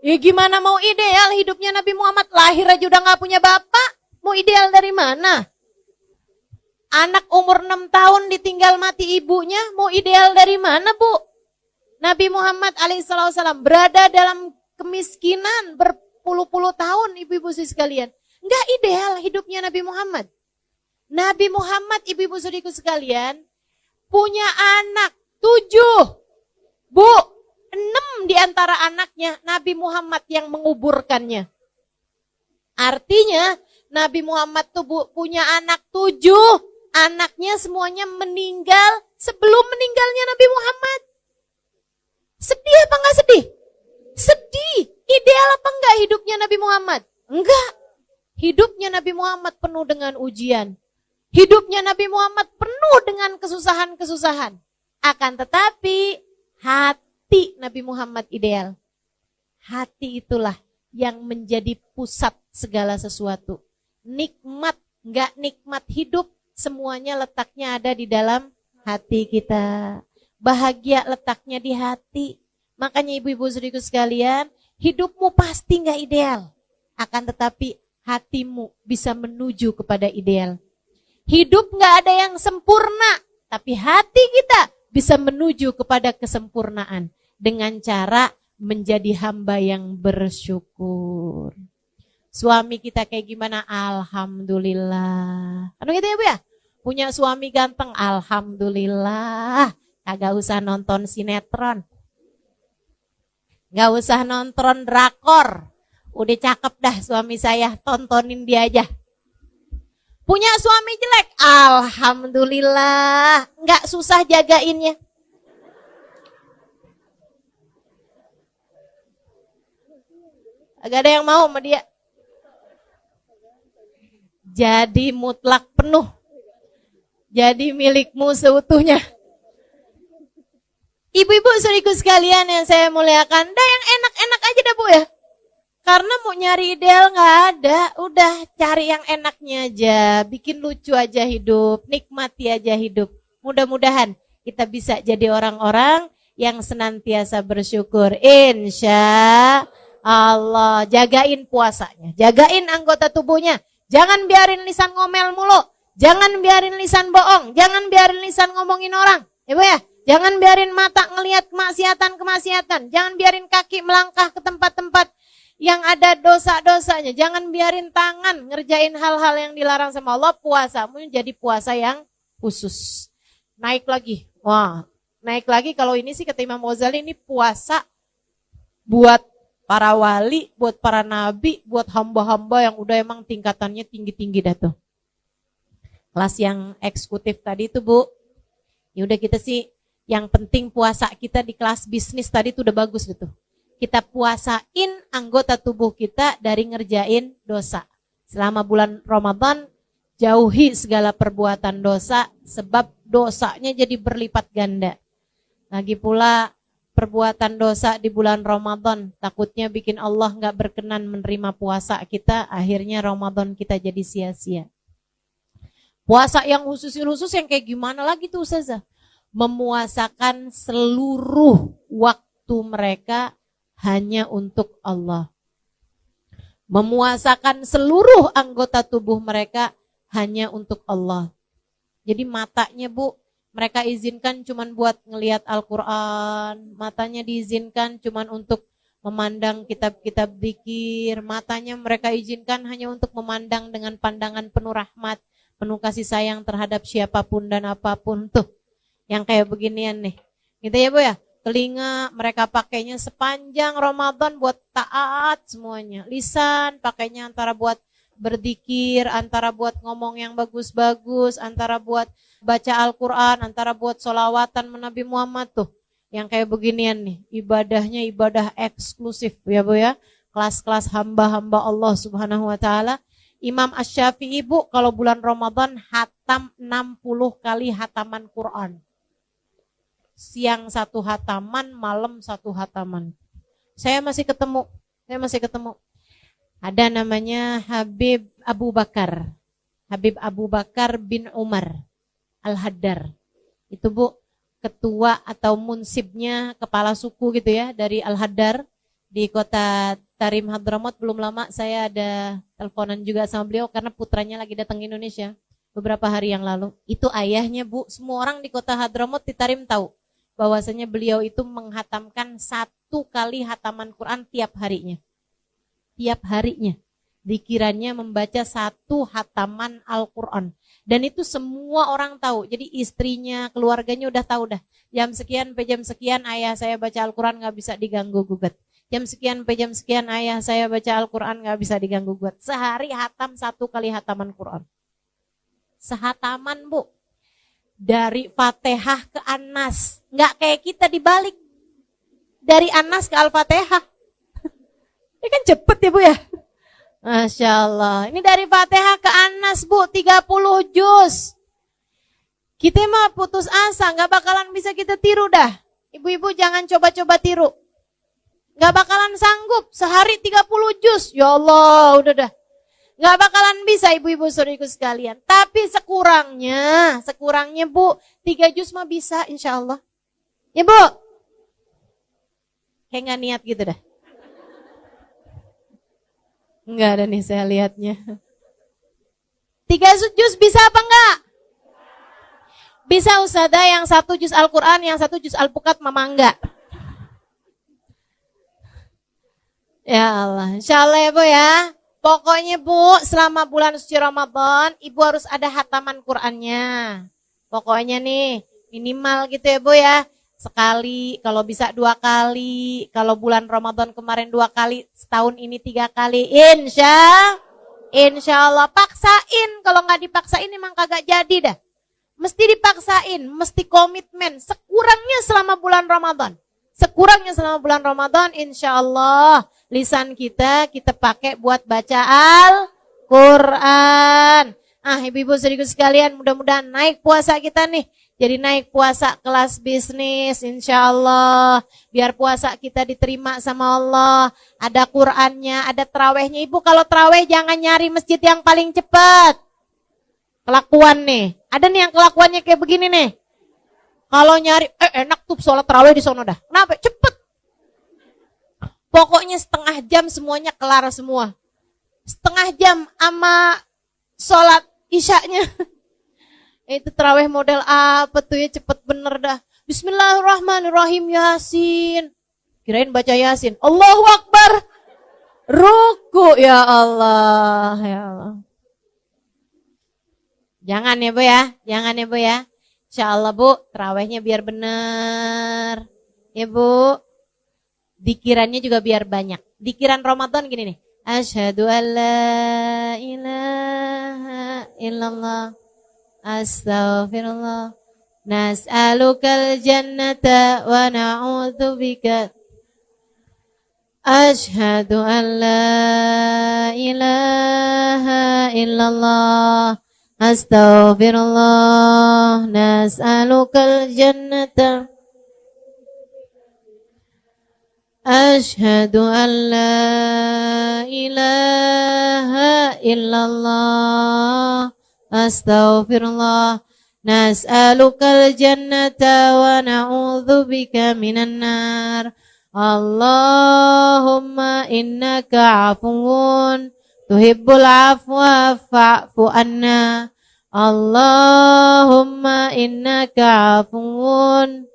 Ya gimana mau ideal hidupnya Nabi Muhammad, lahir aja udah gak punya bapak. Mau ideal dari mana? Anak umur 6 tahun ditinggal mati ibunya, mau ideal dari mana Bu? Nabi Muhammad alaihissalam berada dalam kemiskinan berpuluh-puluh tahun, ibu-ibu sekalian. Enggak ideal hidupnya Nabi Muhammad. Nabi Muhammad, ibu-ibu saudariku sekalian, punya anak 7. Bu, 6 di antara anaknya Nabi Muhammad yang menguburkannya. Artinya Nabi Muhammad tuh punya anak 7, anaknya semuanya meninggal sebelum meninggalnya Nabi Muhammad. Sedih apa enggak sedih? Sedih. Ideal apa enggak hidupnya Nabi Muhammad? Enggak. Hidupnya Nabi Muhammad penuh dengan ujian. Hidupnya Nabi Muhammad penuh dengan kesusahan-kesusahan. Akan tetapi hati Nabi Muhammad ideal. Hati itulah yang menjadi pusat segala sesuatu. Nikmat, enggak nikmat hidup, semuanya letaknya ada di dalam hati kita. Bahagia letaknya di hati. Makanya ibu-ibu saudariku sekalian, hidupmu pasti enggak ideal. Akan tetapi hatimu bisa menuju kepada ideal. Hidup enggak ada yang sempurna, tapi hati kita bisa menuju kepada kesempurnaan dengan cara menjadi hamba yang bersyukur. Suami kita kayak gimana? Alhamdulillah. Kan gitu ya Bu ya? Punya suami ganteng, alhamdulillah. Kagak usah nonton sinetron. Gak usah nonton drakor. Udah cakep dah suami saya, tontonin dia aja. Punya suami jelek, alhamdulillah. Gak susah jagainnya. Gak ada yang mau sama dia. Jadi mutlak penuh. Jadi milikmu seutuhnya. Ibu-ibu saudariku sekalian yang saya muliakan, dah yang enak-enak aja dah Bu ya. Karena mau nyari ideal gak ada, udah cari yang enaknya aja, bikin lucu aja hidup, nikmati aja hidup. Mudah-mudahan kita bisa jadi orang-orang yang senantiasa bersyukur. Insya Allah, jagain puasanya, jagain anggota tubuhnya. Jangan biarin lisan ngomel mulu, jangan biarin lisan bohong, jangan biarin lisan ngomongin orang. Ibu ya, jangan biarin mata ngelihat kemaksiatan-kemaksiatan, jangan biarin kaki melangkah ke tempat-tempat yang ada dosa-dosanya. Jangan biarin tangan ngerjain hal-hal yang dilarang sama Allah. Puasamu jadi puasa yang khusus. Naik lagi. Wah, naik lagi kalau ini sih kata Imam Ghazali ini puasa buat para wali, buat para nabi, buat hamba-hamba yang udah emang tingkatannya tinggi-tinggi dah tuh. Kelas yang eksekutif tadi itu Bu. Ya udah kita sih yang penting puasa kita di kelas bisnis tadi tuh udah bagus gitu. Kita puasain anggota tubuh kita dari ngerjain dosa. Selama bulan Ramadan, jauhi segala perbuatan dosa, sebab dosanya jadi berlipat ganda. Lagi pula perbuatan dosa di bulan Ramadan, takutnya bikin Allah gak berkenan menerima puasa kita, akhirnya Ramadan kita jadi sia-sia. Puasa yang khusus yang kayak gimana lagi tuh Ustazah? Memuasakan seluruh waktu mereka hanya untuk Allah. Memuasakan seluruh anggota tubuh mereka hanya untuk Allah. Jadi matanya Bu, mereka izinkan cuman buat ngelihat Al-Quran. Matanya diizinkan cuman untuk memandang kitab-kitab zikir. Matanya mereka izinkan hanya untuk memandang dengan pandangan penuh rahmat, penuh kasih sayang terhadap siapapun dan apapun. Tuh, yang kayak beginian nih. Gitu ya Bu ya. Telinga mereka pakainya sepanjang Ramadan buat taat semuanya. Lisan pakainya antara buat berzikir, antara buat ngomong yang bagus-bagus, antara buat baca Al-Quran, antara buat sholawatan Nabi Muhammad tuh. Yang kayak beginian nih, ibadahnya ibadah eksklusif ya Bu ya. Kelas-kelas hamba-hamba Allah Subhanahu wa ta'ala. Imam Asy-Syafi'i Bu, kalau bulan Ramadan hatam 60 kali hataman Quran. Siang 1 hataman, malam 1 hataman. Saya masih ketemu. Ada namanya Habib Abu Bakar. Habib Abu Bakar bin Umar Al-Haddar. Itu Bu, ketua atau munsibnya, kepala suku gitu ya, dari Al-Haddar di kota Tarim Hadramaut. Belum lama saya ada teleponan juga sama beliau karena putranya lagi datang ke Indonesia beberapa hari yang lalu. Itu ayahnya Bu, semua orang di kota Hadramaut di Tarim tahu bahwasanya beliau itu menghatamkan 1 kali hataman Quran tiap harinya. Tiap harinya. Dikiranya membaca 1 hataman Al-Quran. Dan itu semua orang tahu. Jadi istrinya, keluarganya udah tahu dah. Jam sekian sampai jam sekian ayah saya baca Al-Quran gak bisa diganggu gugat. Jam sekian sampai jam sekian ayah saya baca Al-Quran gak bisa diganggu gugat. Sehari hatam 1 kali hataman Quran. Sehataman Bu. Dari Fatihah ke An-Nas. Nggak kayak kita dibalik. Dari An-Nas ke Al-Fatihah. Ini kan cepet ya Bu ya. Masya Allah. Ini dari Fatihah ke An-Nas Bu. 30 juz. Kita mah putus asa. Nggak bakalan bisa kita tiru dah. Ibu-ibu jangan coba-coba tiru. Nggak bakalan sanggup. Sehari 30 juz. Ya Allah udah dah. Nggak bakalan bisa ibu-ibu saudariku sekalian. Tapi sekurangnya Bu, 3 juz mah bisa insya Allah. Ya Bu? Kayak nggak niat gitu dah. Enggak ada nih saya lihatnya. 3 juz bisa apa enggak? Bisa Ustazah, yang 1 juz Al-Quran, yang 1 juz Al-Bukat mama enggak. Ya Allah, insya Allah ya Bu ya. Pokoknya Bu, selama bulan suci Ramadan, Ibu harus ada hataman Qur'annya. Pokoknya nih, minimal gitu ya Bu ya. Sekali, kalau bisa 2 kali. Kalau bulan Ramadan kemarin 2 kali, setahun ini 3 kali. Insya Allah. Paksain, kalau nggak dipaksain emang kagak jadi dah. Mesti dipaksain, mesti komitmen. Sekurangnya selama bulan Ramadan. Insya Allah. Lisan kita pakai buat baca Al-Quran. Ibu-ibu saudariku sekalian, mudah-mudahan naik puasa kita nih. Jadi naik puasa kelas bisnis, insya Allah. Biar puasa kita diterima sama Allah. Ada Qurannya, ada terawihnya. Ibu kalau terawih jangan nyari masjid yang paling cepat. Kelakuan nih. Ada nih yang kelakuannya kayak begini nih. Kalau nyari, enak tuh sholat terawih di sono dah. Kenapa? Cepet. Pokoknya setengah jam semuanya kelar semua. Setengah jam sama sholat isyaknya. Itu tarawih model apa tuh ya, cepet bener dah. Bismillahirrahmanirrahim, Yasin. Kirain baca Yasin. Allahu Akbar. ruku, ya Allah, ya Allah. Jangan ya Bu ya, jangan ya Bu ya. Insya Allah Bu, terawihnya biar benar. Ya Bu, dikirannya juga biar banyak. Dikiran Ramadan gini nih. Asyhadu an la ilaha illallah. Astaghfirullah. Nas'alukal jannata wa na'udzubika. Asyhadu an la ilaha illallah. Astaghfirullah. Nas'alukal jannata. Asyhadu an la ilaha illallah. Astaghfirullah. Nas'alukal jannata wa na'udzubika minan nar. Allahumma innaka afuwun tuhibbul afwa fa'fu anna. Allahumma innaka afuwun.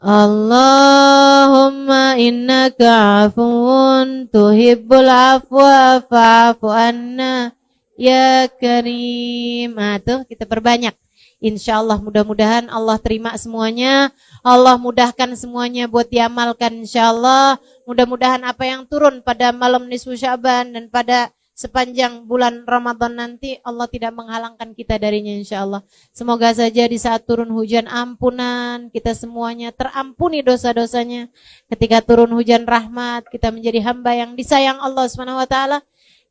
Allahumma innaka afuwun tuhibbul afwa fa'fu anna ya karim. Tuh kita perbanyak. Insya Allah mudah-mudahan Allah terima semuanya. Allah mudahkan semuanya buat diamalkan insya Allah. Mudah-mudahan apa yang turun pada malam nisfu Sya'ban dan pada sepanjang bulan Ramadan nanti Allah tidak menghalangkan kita darinya insya Allah. Semoga saja di saat turun hujan ampunan kita semuanya terampuni dosa-dosanya. Ketika turun hujan rahmat kita menjadi hamba yang disayang Allah SWT.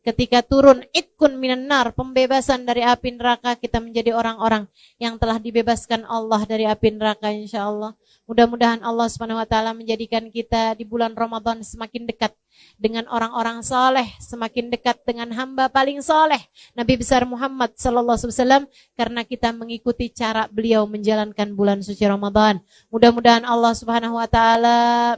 Ketika turun itkun minan nar, pembebasan dari api neraka, kita menjadi orang-orang yang telah dibebaskan Allah dari api neraka insya Allah. Mudah-mudahan Allah SWT menjadikan kita di bulan Ramadan semakin dekat dengan orang-orang saleh, semakin dekat dengan hamba paling saleh Nabi besar Muhammad SAW, karena kita mengikuti cara beliau menjalankan bulan suci Ramadan. Mudah-mudahan Allah SWT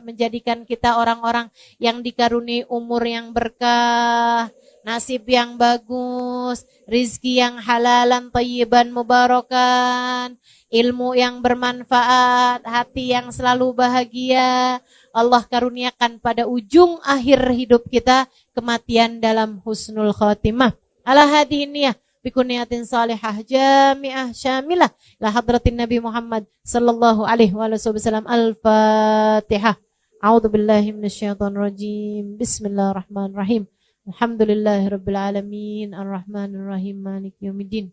menjadikan kita orang-orang yang dikaruniai umur yang berkah, nasib yang bagus, rizki yang halalan, thayyiban, mubarakan, ilmu yang bermanfaat, hati yang selalu bahagia. Allah karuniakan pada ujung akhir hidup kita kematian dalam husnul khatimah. Ala hadiniyah bikuniyatin salihah jami'ah syamilah la hadratin Nabi Muhammad sallallahu alaihi wasallam. Al-Fatihah. A'udzu billahi minasyaitonir rajim. Bismillahirrahmanirrahim. Alhamdulillahirabbil alamin arrahmanir rahim maliki yaumiddin.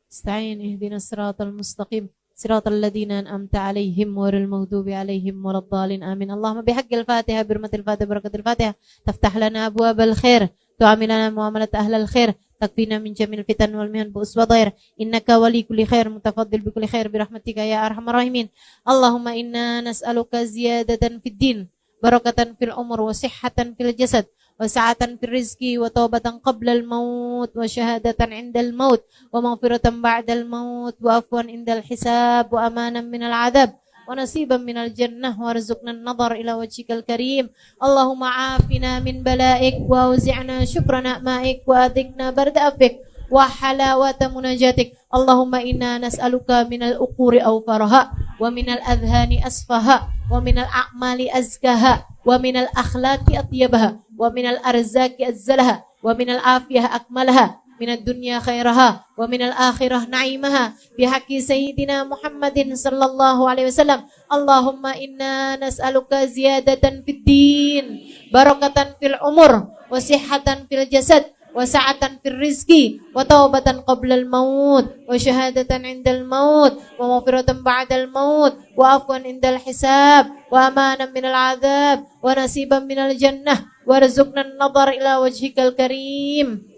Ista'in ihdinas siratal mustaqim siratal ladzina an'amta 'alaihim ghairil maghdubi 'alaihim waladdallin amin. Allahumma bihaqqil Fatihah birmatil Fatihah barakatil Fatihah taftah lana abwabal khair tu'amilana muamalat ahlal khair takfina min jamil fitan wal mihan bu uswadair innaka wali kulli khair mutafaddil bi kulli khair bi rahmatika ya arhamar rahimin. Allahumma inna nas'aluka ziyadatan fid din barakatan fil umur wa sihhatan fil jasad wa sa'atan fil rizki wa taubatan qabla al maut wa syahadatan indal maut wa maghfiratan ba'dal maut wa afwan indal hisab wa amanan minal adab wa nasiban minal jannah wa rizqna an-nadhar ila wajhikal karim. Allahumma afina min bala'ik wa auzi'na syukra na'maik wa adhikna barda afik wa halawata munajatik. Allahumma inna nas'aluka minal uquri awfaraha wa minal adhani asfaha wa minal a'mali azkaha wa minal akhlaqi atyabaha wa minal arzaki azzalaha wa minal afiyah akmalaha minad dunya khairaha wa minal akhirah na'imaha bihaqqi sayyidina Muhammadin sallallahu alaihi wasallam. Allahumma inna nas'aluka ziyadatan fid din barakatan fil umur wa sihhatan fil jasad wa sa'atan fil rizki wa taubatan qabla al maut wa syahadatan indal maut wa maghfiratan ba'dal maut wa afwan indal hisab wa amanan minal adab wa nasiban minal jannah wa rizqna an-nadhar ila wajhikal karim.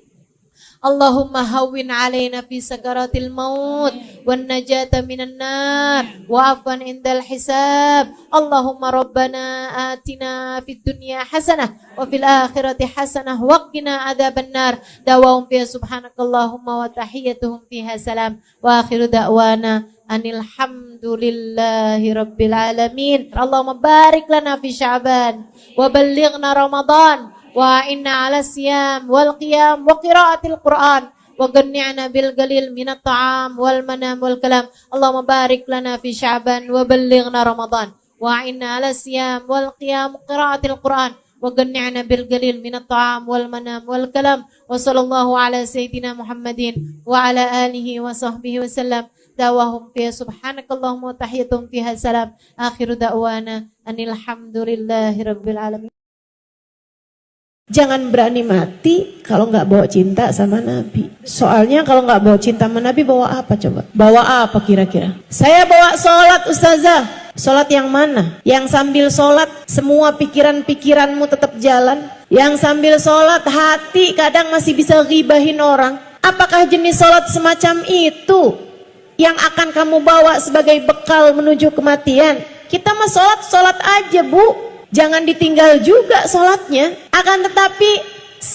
Allahumma hawwin alaina fi sakaratil maut wan najata minan nar wa afwan indal hisab. Allahumma rabbana atina fid dunya hasanah wa fil akhirati hasanah wa qina adzaban nar. Dawahum fiha subhanakallahumma wa tahiyyatuhum fiha salam wa akhiru da'wana anil hamdulillahi rabbil alamin. Allahumma barik lana fi Sya'ban wa ballighna Ramadan wa inna ala siyam wal qiyam wa qiraatil Qur'an wa ganni'na bil galil minat ta'am wal manam wal kalam. Allahumma barik lana fi Sya'ban wa ballighna Ramadan wa'inna ala siyam wal qiyam qiraatil Qur'an وقنعنا بالقليل من الطعام والمنام والكلام وصلى الله على سيدنا محمد وعلى آله وصحبه وسلم دعواهم فيها سبحانك اللهم وتحيتهم فيها سلام آخر دعوانا أن الحمد لله رب العالمين. Jangan berani mati kalau nggak bawa cinta sama Nabi. Soalnya kalau nggak bawa cinta sama Nabi, bawa apa coba? Bawa apa kira-kira? Saya bawa sholat Ustazah. Sholat yang mana? Yang sambil sholat semua pikiran-pikiranmu tetap jalan. Yang sambil sholat hati kadang masih bisa ghibahin orang. Apakah jenis sholat semacam itu yang akan kamu bawa sebagai bekal menuju kematian? Kita mah sholat aja Bu. Jangan ditinggal juga sholatnya. Akan tetapi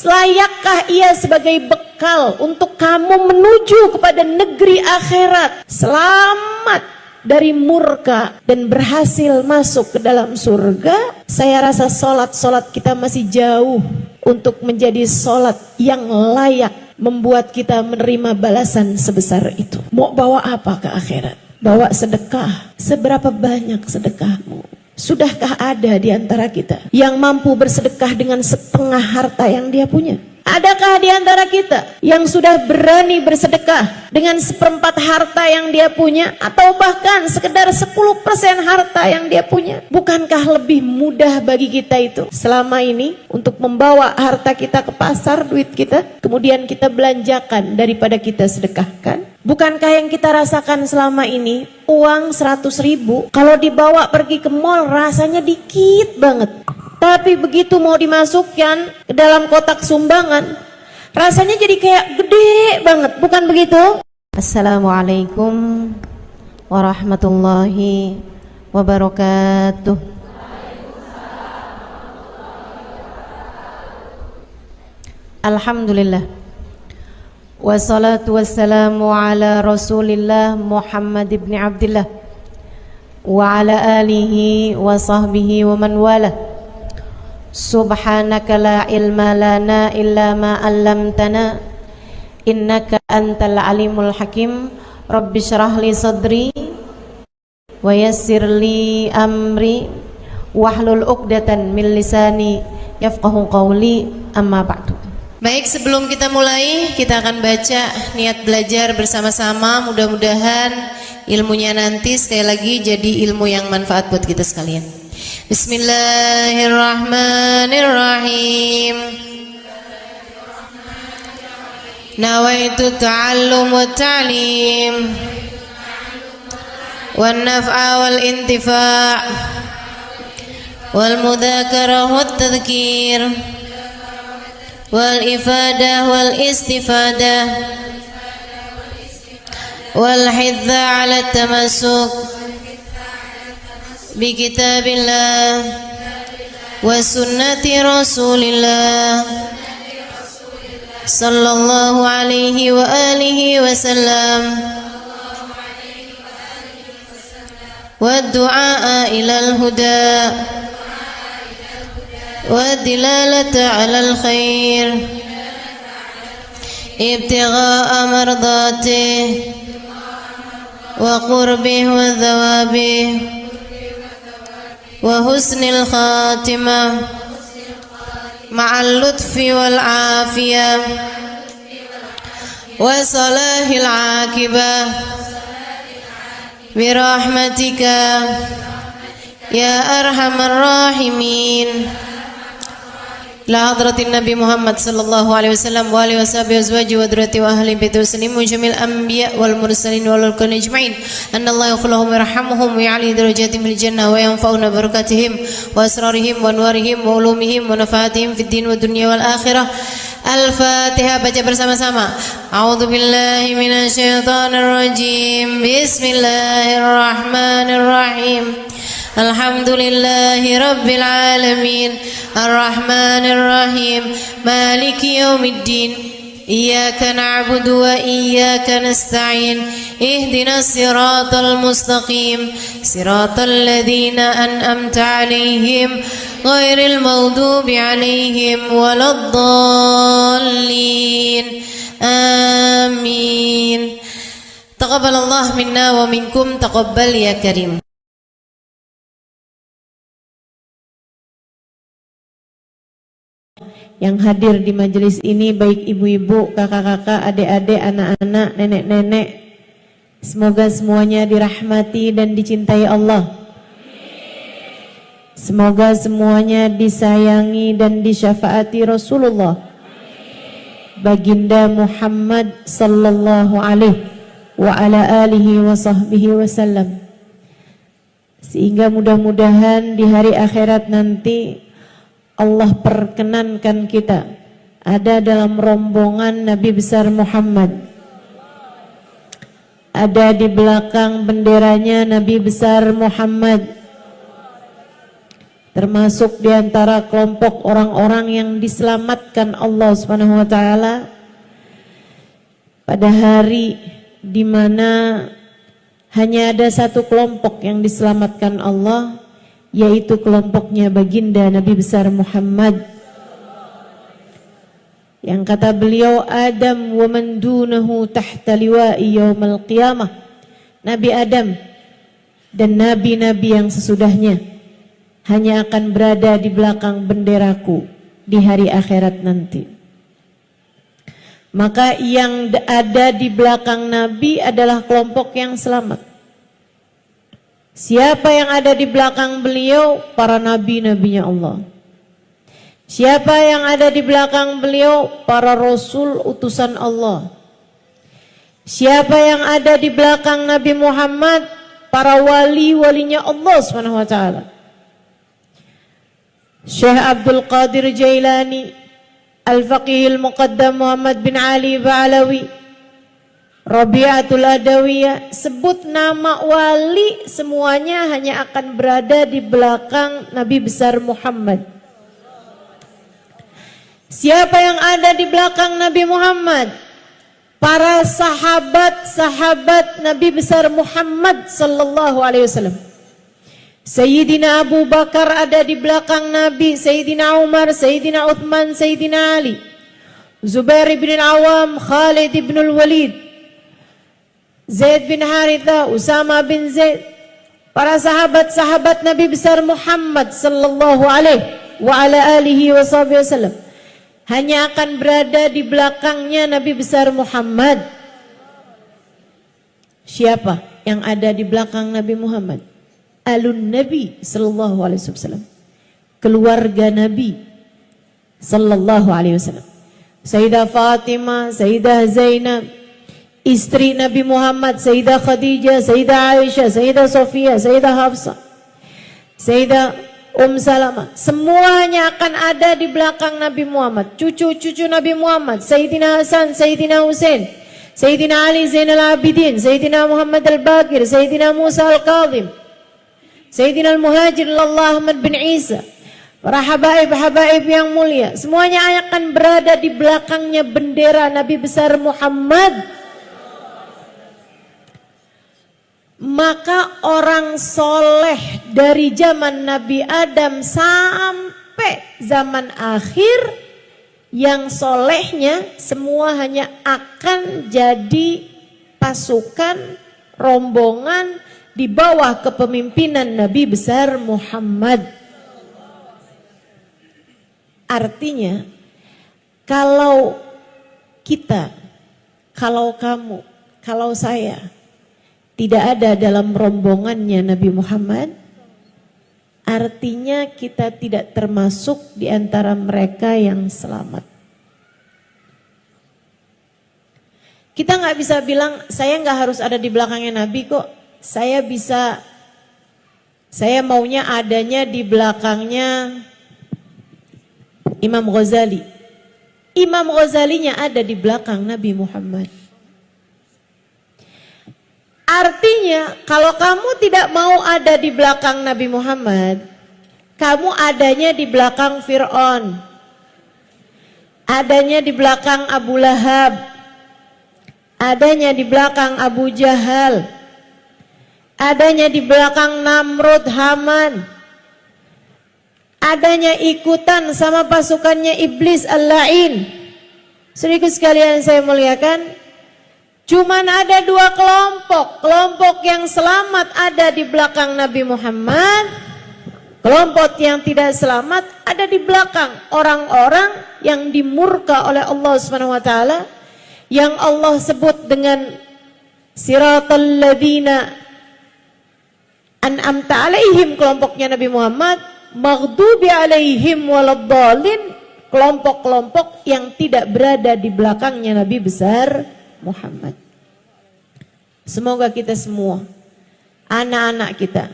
layakkah ia sebagai bekal untuk kamu menuju kepada negeri akhirat, selamat dari murka dan berhasil masuk ke dalam surga? Saya rasa sholat kita masih jauh untuk menjadi sholat yang layak membuat kita menerima balasan sebesar itu. Mau bawa apa ke akhirat? Bawa sedekah. Seberapa banyak sedekahmu? Sudahkah ada di antara kita yang mampu bersedekah dengan setengah harta yang dia punya? Adakah di antara kita yang sudah berani bersedekah dengan seperempat harta yang dia punya, atau bahkan sekedar 10% harta yang dia punya? Bukankah lebih mudah bagi kita itu selama ini untuk membawa harta kita ke pasar, duit kita, kemudian kita belanjakan daripada kita sedekahkan? Bukankah yang kita rasakan selama ini, uang 100.000 kalau dibawa pergi ke mall rasanya dikit banget, tapi begitu mau dimasukkan ke dalam kotak sumbangan rasanya jadi kayak gede banget, bukan begitu? Assalamualaikum warahmatullahi wabarakatuh. Alhamdulillah, wassalatu wassalamu ala rasulillah Muhammad ibn Abdillah wa ala alihi wa sahbihi wa man wala. Subhanaka la ilma lana illa ma 'allamtana innaka antal alimul hakim. Rabbi shrah li sadri wa yassir li amri wahlul 'uqdatan min lisani yafqahu qawli, amma ba'du. Baik, sebelum kita mulai, kita akan baca niat belajar bersama-sama. Mudah-mudahan ilmunya nanti sekali lagi jadi ilmu yang manfaat buat kita sekalian. Bismillahirrahmanirrahim. Nawaitu ta'allum wa ta'lim wan naf'a wal intifa' wal mudzakarah wat tadhkir wal ifadah wal istifadah wal hidza 'ala tamassuk bi kitabillah wa sunnati rasulillah sallallahu alaihi wa alihi wasallam wa du'a ilal huda wa dilalata 'alal khair ibtigha'a mardatih wa qurbih wa thawabih wa husnil khatimah ma'al lutfi wal afiyah wa salahil akibah birahmatika ya arhamar rahimin. La hadratin Nabi Muhammad sallallahu alaihi wasallam wa alihi washabihi azwaji wa dzurriyyati wa ahli baiti waslimu jamil anbiya wal mursalin wal kulli ajma'in anna Allah yaghfir lahum wa yarhamhum wa ya'li darajatihim fil jannah wa yanfa'una barakatihim wa asrarihim wa anwarihim wa ulumihim wa nafaatihim fid din wa dunya wal akhirah. Al-Fatihah, baca bersama-sama. A'udzu billahi minasy syaithanir rajim. Bismillahirrahmanirrahim. Alhamdulillahi rabbil alamin. Ar-Rahmanir Rahim. Maliki yaumiddin. Iyyaka na'budu wa iyyaka nasta'in. Ihdinas siratal mustaqim. Siratal ladzina an'amta 'alaihim ghairil maghdubi 'alaihim waladdallin. Amin. Taqabbalallahu minna wa minkum, taqabbal ya karim. yang hadir di majelis ini, baik ibu-ibu, kakak-kakak, adik-adik, anak-anak, nenek-nenek. Semoga semuanya dirahmati dan dicintai Allah. Semoga semuanya disayangi dan disyafaati Rasulullah Baginda Muhammad sallallahu alaihi wa ala alihi wa sahbihi wasallam. Sehingga mudah-mudahan di hari akhirat nanti Allah perkenankan kita ada dalam rombongan Nabi besar Muhammad, ada di belakang benderanya Nabi besar Muhammad, termasuk di antara kelompok orang-orang yang diselamatkan Allah Subhanahu wa taala pada hari di mana hanya ada satu kelompok yang diselamatkan Allah, yaitu kelompoknya baginda Nabi besar Muhammad. Yang kata beliau, Adam wa man dunahu tahta liwa'i yaumal qiyamah. Nabi Adam dan nabi-nabi yang sesudahnya hanya akan berada di belakang benderaku di hari akhirat nanti. Maka yang ada di belakang Nabi adalah kelompok yang selamat. Siapa yang ada di belakang beliau? Para nabi-nabinya Allah. Siapa yang ada di belakang beliau? Para rasul utusan Allah. Siapa yang ada di belakang Nabi Muhammad? Para wali-walinya Allah Subhanahu wa taala. Syekh Abdul Qadir Jailani, Al-Faqih Al-Muqaddam Muhammad bin Ali Ba'alawi, Rabi'atul Adawiyah, sebut nama wali semuanya hanya akan berada di belakang Nabi besar Muhammad. Siapa yang ada di belakang Nabi Muhammad? Para sahabat-sahabat Nabi besar Muhammad sallallahu alaihi wasallam. Sayyidina Abu Bakar ada di belakang Nabi, Sayyidina Umar, Sayyidina Uthman, Sayyidina Ali, Zubair bin Awam, Khalid bin Walid, Zaid bin Haritha, Usama bin Zaid. Para sahabat-sahabat Nabi besar Muhammad sallallahu alaihi wa ala alihi wasallam hanya akan berada di belakangnya Nabi besar Muhammad. Siapa yang ada di belakang Nabi Muhammad? Alun Nabi sallallahu alaihi wasallam, keluarga Nabi sallallahu alaihi wasallam. Sayyidah Fatimah, Sayyidah Zainab, istri Nabi Muhammad, Sayyidah Khadijah, Sayyidah Aisyah, Sayyidah Sofia, Sayyidah Hafsah, Sayyidah Salamah, semuanya akan ada di belakang Nabi Muhammad. Cucu-cucu Nabi Muhammad, Sayyidina Hasan, Sayyidina Husain, Sayyidina Ali Zainal Abidin, Sayyidina Muhammad Al-Baqir, Sayyidina Musa Al-Kadhim, Sayyidina Al-Muhajir Allah Ahmad bin Isa, para habaib-habaib yang mulia, semuanya akan berada di belakangnya bendera Nabi besar Muhammad. Maka orang soleh dari zaman Nabi Adam sampai zaman akhir, yang solehnya semua hanya akan jadi pasukan, rombongan di bawah kepemimpinan Nabi besar Muhammad. Artinya, kalau kita, kalau kamu, kalau saya tidak ada dalam rombongannya Nabi Muhammad, artinya kita tidak termasuk di antara mereka yang selamat. Kita nggak bisa bilang, saya nggak harus ada di belakangnya Nabi kok. Saya maunya adanya di belakangnya Imam Ghazali. Imam Ghazalinya ada di belakang Nabi Muhammad. Artinya kalau kamu tidak mau ada di belakang Nabi Muhammad, kamu adanya di belakang Fir'aun, adanya di belakang Abu Lahab, adanya di belakang Abu Jahal, adanya di belakang Namrud, Haman, adanya ikutan sama pasukannya Iblis Al-La'in. Saudaraku sekalian saya muliakan, cuman ada dua kelompok. Kelompok yang selamat ada di belakang Nabi Muhammad, Kelompok yang tidak selamat ada di belakang orang-orang yang dimurka oleh Allah Subhanahu wa taala, yang Allah sebut dengan siratal ladzina an'amta alaihim, kelompoknya Nabi Muhammad, maghdubi alaihim waladdallin, kelompok-kelompok yang tidak berada di belakangnya Nabi besar Muhammad. Semoga kita semua, anak-anak kita,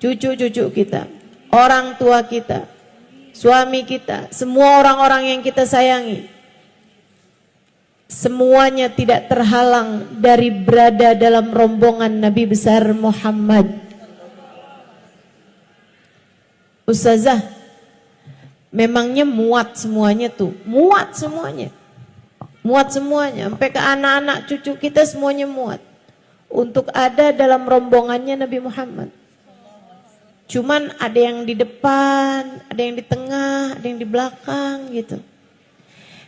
cucu-cucu kita, orang tua kita, suami kita, semua orang-orang yang kita sayangi, semuanya tidak terhalang dari berada dalam rombongan Nabi besar Muhammad. Ustazah, memangnya muat semuanya tuh, muat semuanya, sampai ke anak-anak cucu kita semuanya muat untuk ada dalam rombongannya Nabi Muhammad. Cuman ada yang di depan, ada yang di tengah, ada yang di belakang gitu.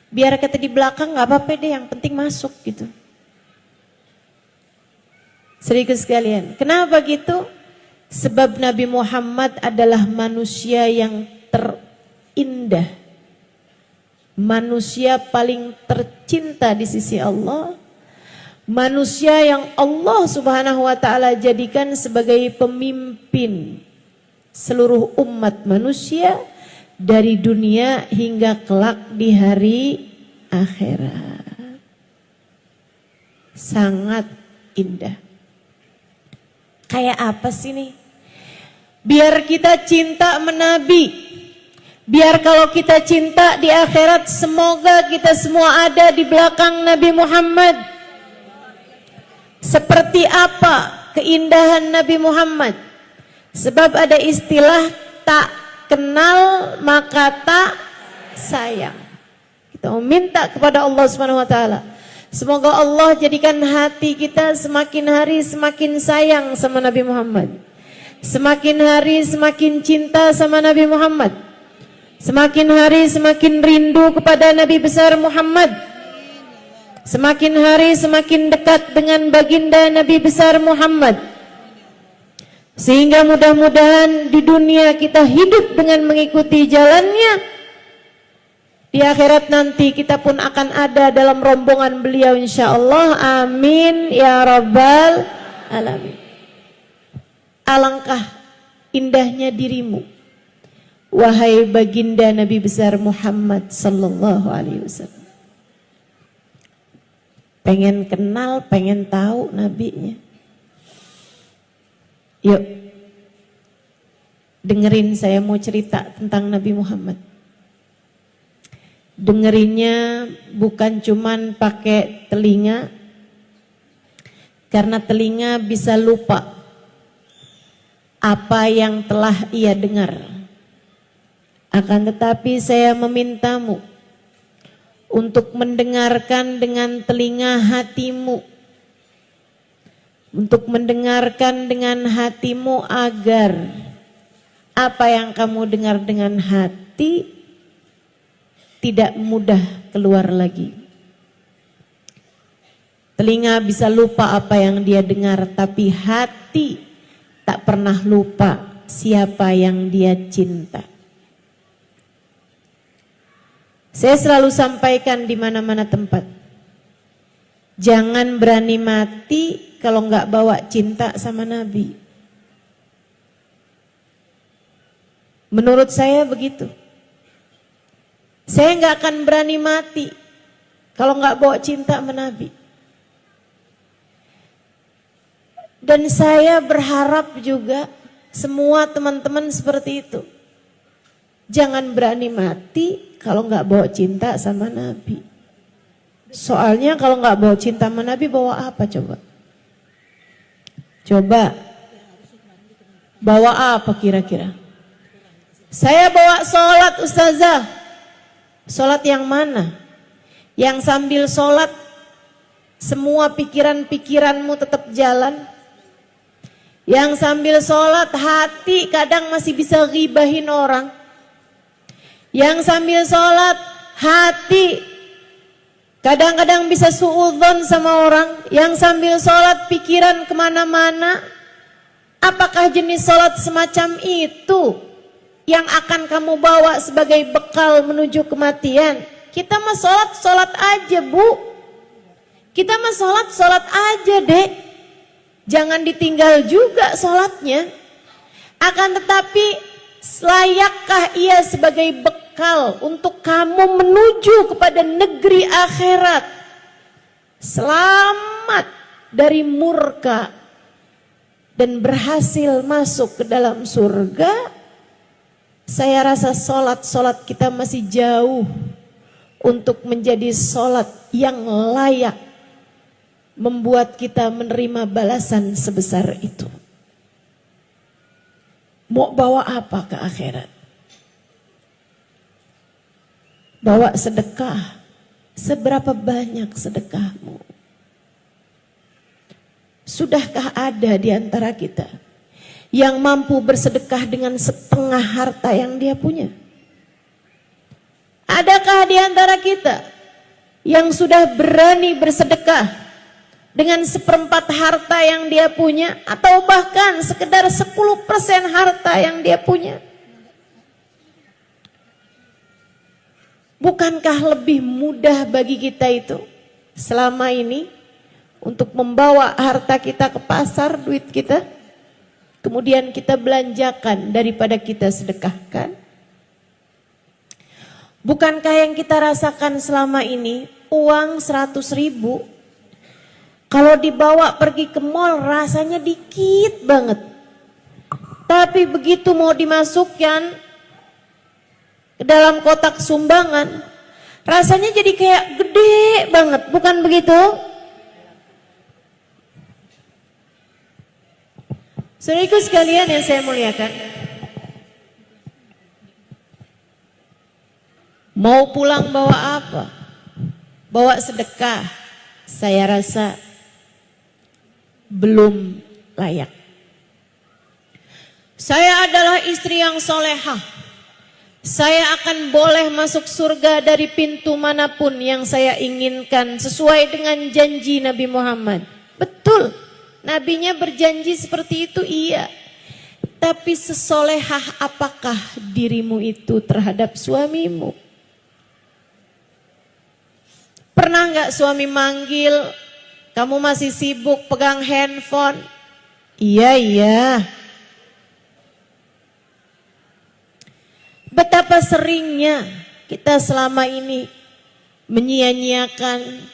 Biar kata di belakang nggak apa-apa deh, yang penting masuk gitu. Serius sekalian, kenapa gitu? Sebab Nabi Muhammad adalah manusia yang terindah, manusia paling tercinta di sisi Allah, manusia yang Allah Subhanahu wa taala jadikan sebagai pemimpin seluruh umat manusia dari dunia hingga kelak di hari akhirat. Sangat indah. Kayak apa sih nih? Biar kita cinta menabi, biar kalau kita cinta di akhirat, semoga kita semua ada di belakang Nabi Muhammad. Seperti apa keindahan Nabi Muhammad? Sebab ada istilah tak kenal maka tak sayang. Kita meminta kepada Allah Subhanahu wa taala, semoga Allah jadikan hati kita semakin hari semakin sayang sama Nabi Muhammad. Semakin hari semakin cinta sama Nabi Muhammad. Semakin hari semakin rindu kepada Nabi besar Muhammad. Semakin hari semakin dekat dengan baginda Nabi besar Muhammad. Sehingga mudah-mudahan di dunia kita hidup dengan mengikuti jalannya. Di akhirat nanti kita pun akan ada dalam rombongan beliau insyaallah. Amin ya rabbal alamin. Alangkah indahnya dirimu, wahai baginda Nabi besar Muhammad sallallahu alaihi wasallam. Pengen kenal, pengen tahu nabinya. Yuk, dengerin saya mau cerita tentang Nabi Muhammad. Dengerinnya bukan cuman pakai telinga, karena telinga bisa lupa apa yang telah ia dengar. Akan tetapi saya memintamu untuk mendengarkan dengan telinga hatimu, untuk mendengarkan dengan hatimu agar apa yang kamu dengar dengan hati tidak mudah keluar lagi. Telinga bisa lupa apa yang dia dengar, tapi hati tak pernah lupa siapa yang dia cinta. Saya selalu sampaikan di mana-mana tempat, jangan berani mati kalau nggak bawa cinta sama Nabi. Menurut saya begitu. Saya nggak akan berani mati kalau nggak bawa cinta sama Nabi. Dan saya berharap juga semua teman-teman seperti itu. Jangan berani mati kalau nggak bawa cinta sama Nabi. Soalnya kalau nggak bawa cinta sama Nabi, bawa apa coba? Coba bawa apa kira-kira? Saya bawa sholat ustazah. Sholat yang mana? Yang sambil sholat semua pikiran-pikiranmu tetap jalan. Yang sambil sholat hati kadang masih bisa ghibahin orang. Yang sambil sholat hati kadang-kadang bisa suudzon sama orang. Yang sambil sholat pikiran kemana-mana. Apakah jenis sholat semacam itu yang akan kamu bawa sebagai bekal menuju kematian. Kita mah sholat aja, Bu. Kita mah sholat aja, Dek. Jangan ditinggal juga sholatnya. Akan tetapi, layakkah ia sebagai bekal untuk kamu menuju kepada negeri akhirat? Selamat dari murka dan berhasil masuk ke dalam surga. Saya rasa sholat kita masih jauh untuk menjadi sholat yang layak membuat kita menerima balasan sebesar itu. Mau bawa apa ke akhirat? Bawa sedekah. Seberapa banyak sedekahmu? Sudahkah ada di antara kita yang mampu bersedekah dengan setengah harta yang dia punya? Adakah di antara kita yang sudah berani bersedekah dengan 1/4 harta yang dia punya, atau bahkan sekedar 10% harta yang dia punya? Bukankah lebih mudah bagi kita itu selama ini untuk membawa harta kita ke pasar, duit kita, kemudian kita belanjakan daripada kita sedekahkan? Bukankah yang kita rasakan selama ini, uang 100.000 kalau dibawa pergi ke mall rasanya dikit banget, tapi begitu mau dimasukkan ke dalam kotak sumbangan rasanya jadi kayak gede banget, bukan begitu? Saudaraku sekalian yang saya muliakan, mau pulang bawa apa? Bawa sedekah, saya rasa belum layak. Saya adalah istri yang solehah, saya akan boleh masuk surga dari pintu manapun yang saya inginkan sesuai dengan janji Nabi Muhammad. Betul, Nabinya berjanji seperti itu, iya. Tapi sesolehah apakah dirimu itu terhadap suamimu? Pernah gak suami manggil, kamu masih sibuk pegang handphone? Iya. Betapa seringnya kita selama ini menyia-nyiakan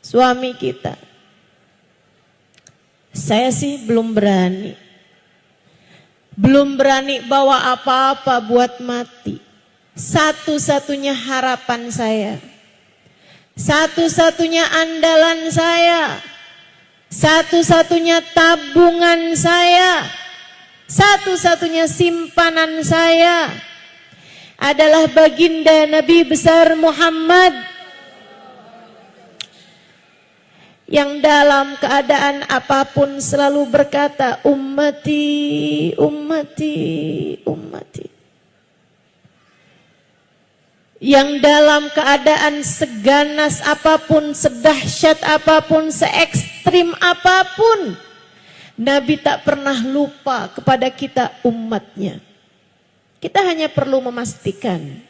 suami kita. Saya sih belum berani bawa apa-apa buat mati. Satu-satunya harapan saya, satu-satunya andalan saya, satu-satunya tabungan saya, satu-satunya simpanan saya adalah baginda Nabi besar Muhammad, yang dalam keadaan apapun selalu berkata, ummati, ummati, ummati. Yang dalam keadaan seganas apapun, sedahsyat apapun, se-ekstrim apapun, Nabi tak pernah lupa kepada kita umatnya. Kita hanya perlu memastikan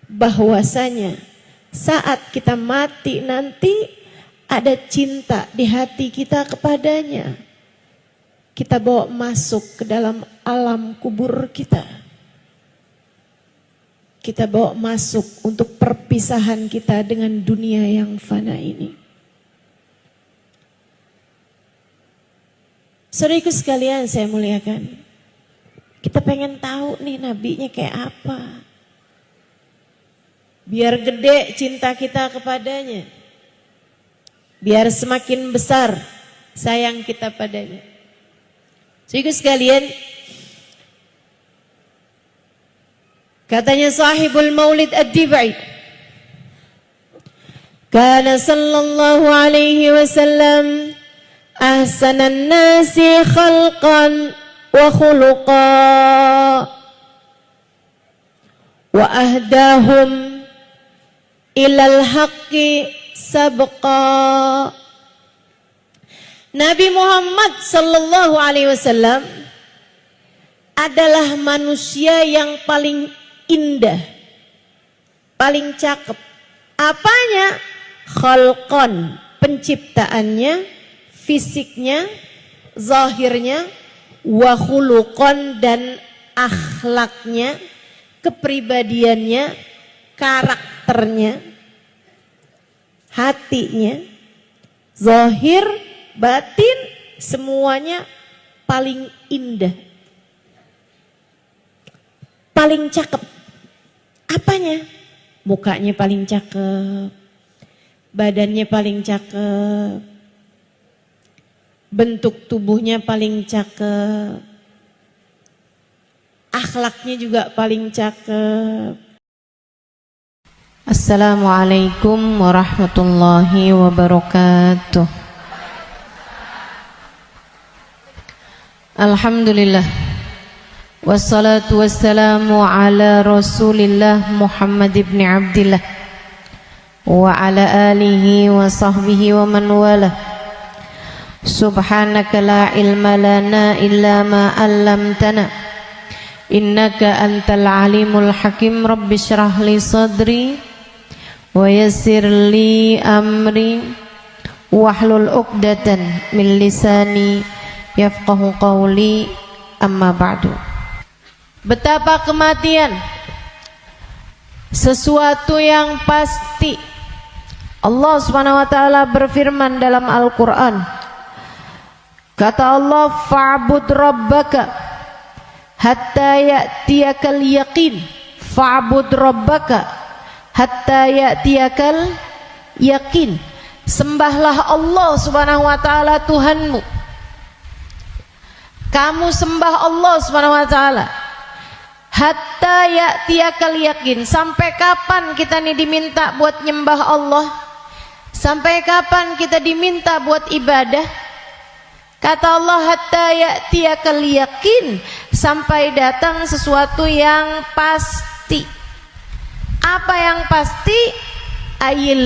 bahwasanya saat kita mati nanti ada cinta di hati kita kepadanya. Kita bawa masuk ke dalam alam kubur kita. Kita bawa masuk untuk perpisahan kita dengan dunia yang fana ini. Saudaraku sekalian saya muliakan, kita pengen tahu nih nabinya kayak apa. Biar gede cinta kita kepadanya, biar semakin besar sayang kita padanya. Saudaraku sekalian, katanya sahibul maulid ad-dibai, kana sallallahu alaihi wasallam ahsanan nasi khalqan wa khuluqa wa ahdahum ilal haqqi sabqa. Nabi Muhammad sallallahu alaihi wasallam adalah manusia yang paling indah, paling cakep. Apanya? Khalqan, penciptaannya, fisiknya, zahirnya, wa khuluqan, dan akhlaknya, kepribadiannya, karakternya, hatinya, zahir, batin, semuanya paling indah, paling cakep. Apanya? Mukanya paling cakep, badannya paling cakep, bentuk tubuhnya paling cakep, akhlaknya juga paling cakep. Assalamualaikum warahmatullahi wabarakatuh. Alhamdulillah, wassalatu wassalamu ala Rasulillah Muhammad ibn Abdillah wa ala alihi wa sahbihi wa man wala. Subhanaka la ilma lana illa ma 'allamtana innaka antal alimul hakim. Rabbi shrah li sadri wa yassir li amri wahlul 'uqdatan min lisani yafqahu qawli. Amma ba'du. Betapa kematian sesuatu yang pasti. Allah Subhanahu wa taala berfirman dalam Al-Qur'an. Kata Allah, fa'bud rabbaka hatta ya'tiyakal yaqin. Fa'bud rabbaka hatta ya'tiyakal yaqin. Sembahlah Allah Subhanahu wa taala Tuhanmu. Kamu sembah Allah Subhanahu wa taala hatta ya'tiyakal yaqin. Sampai kapan kita nih diminta buat nyembah Allah? Sampai kapan kita diminta buat ibadah? Kata Allah, hatta ya'tiyakal yaqin, sampai datang sesuatu yang pasti. Apa yang pasti? Ayil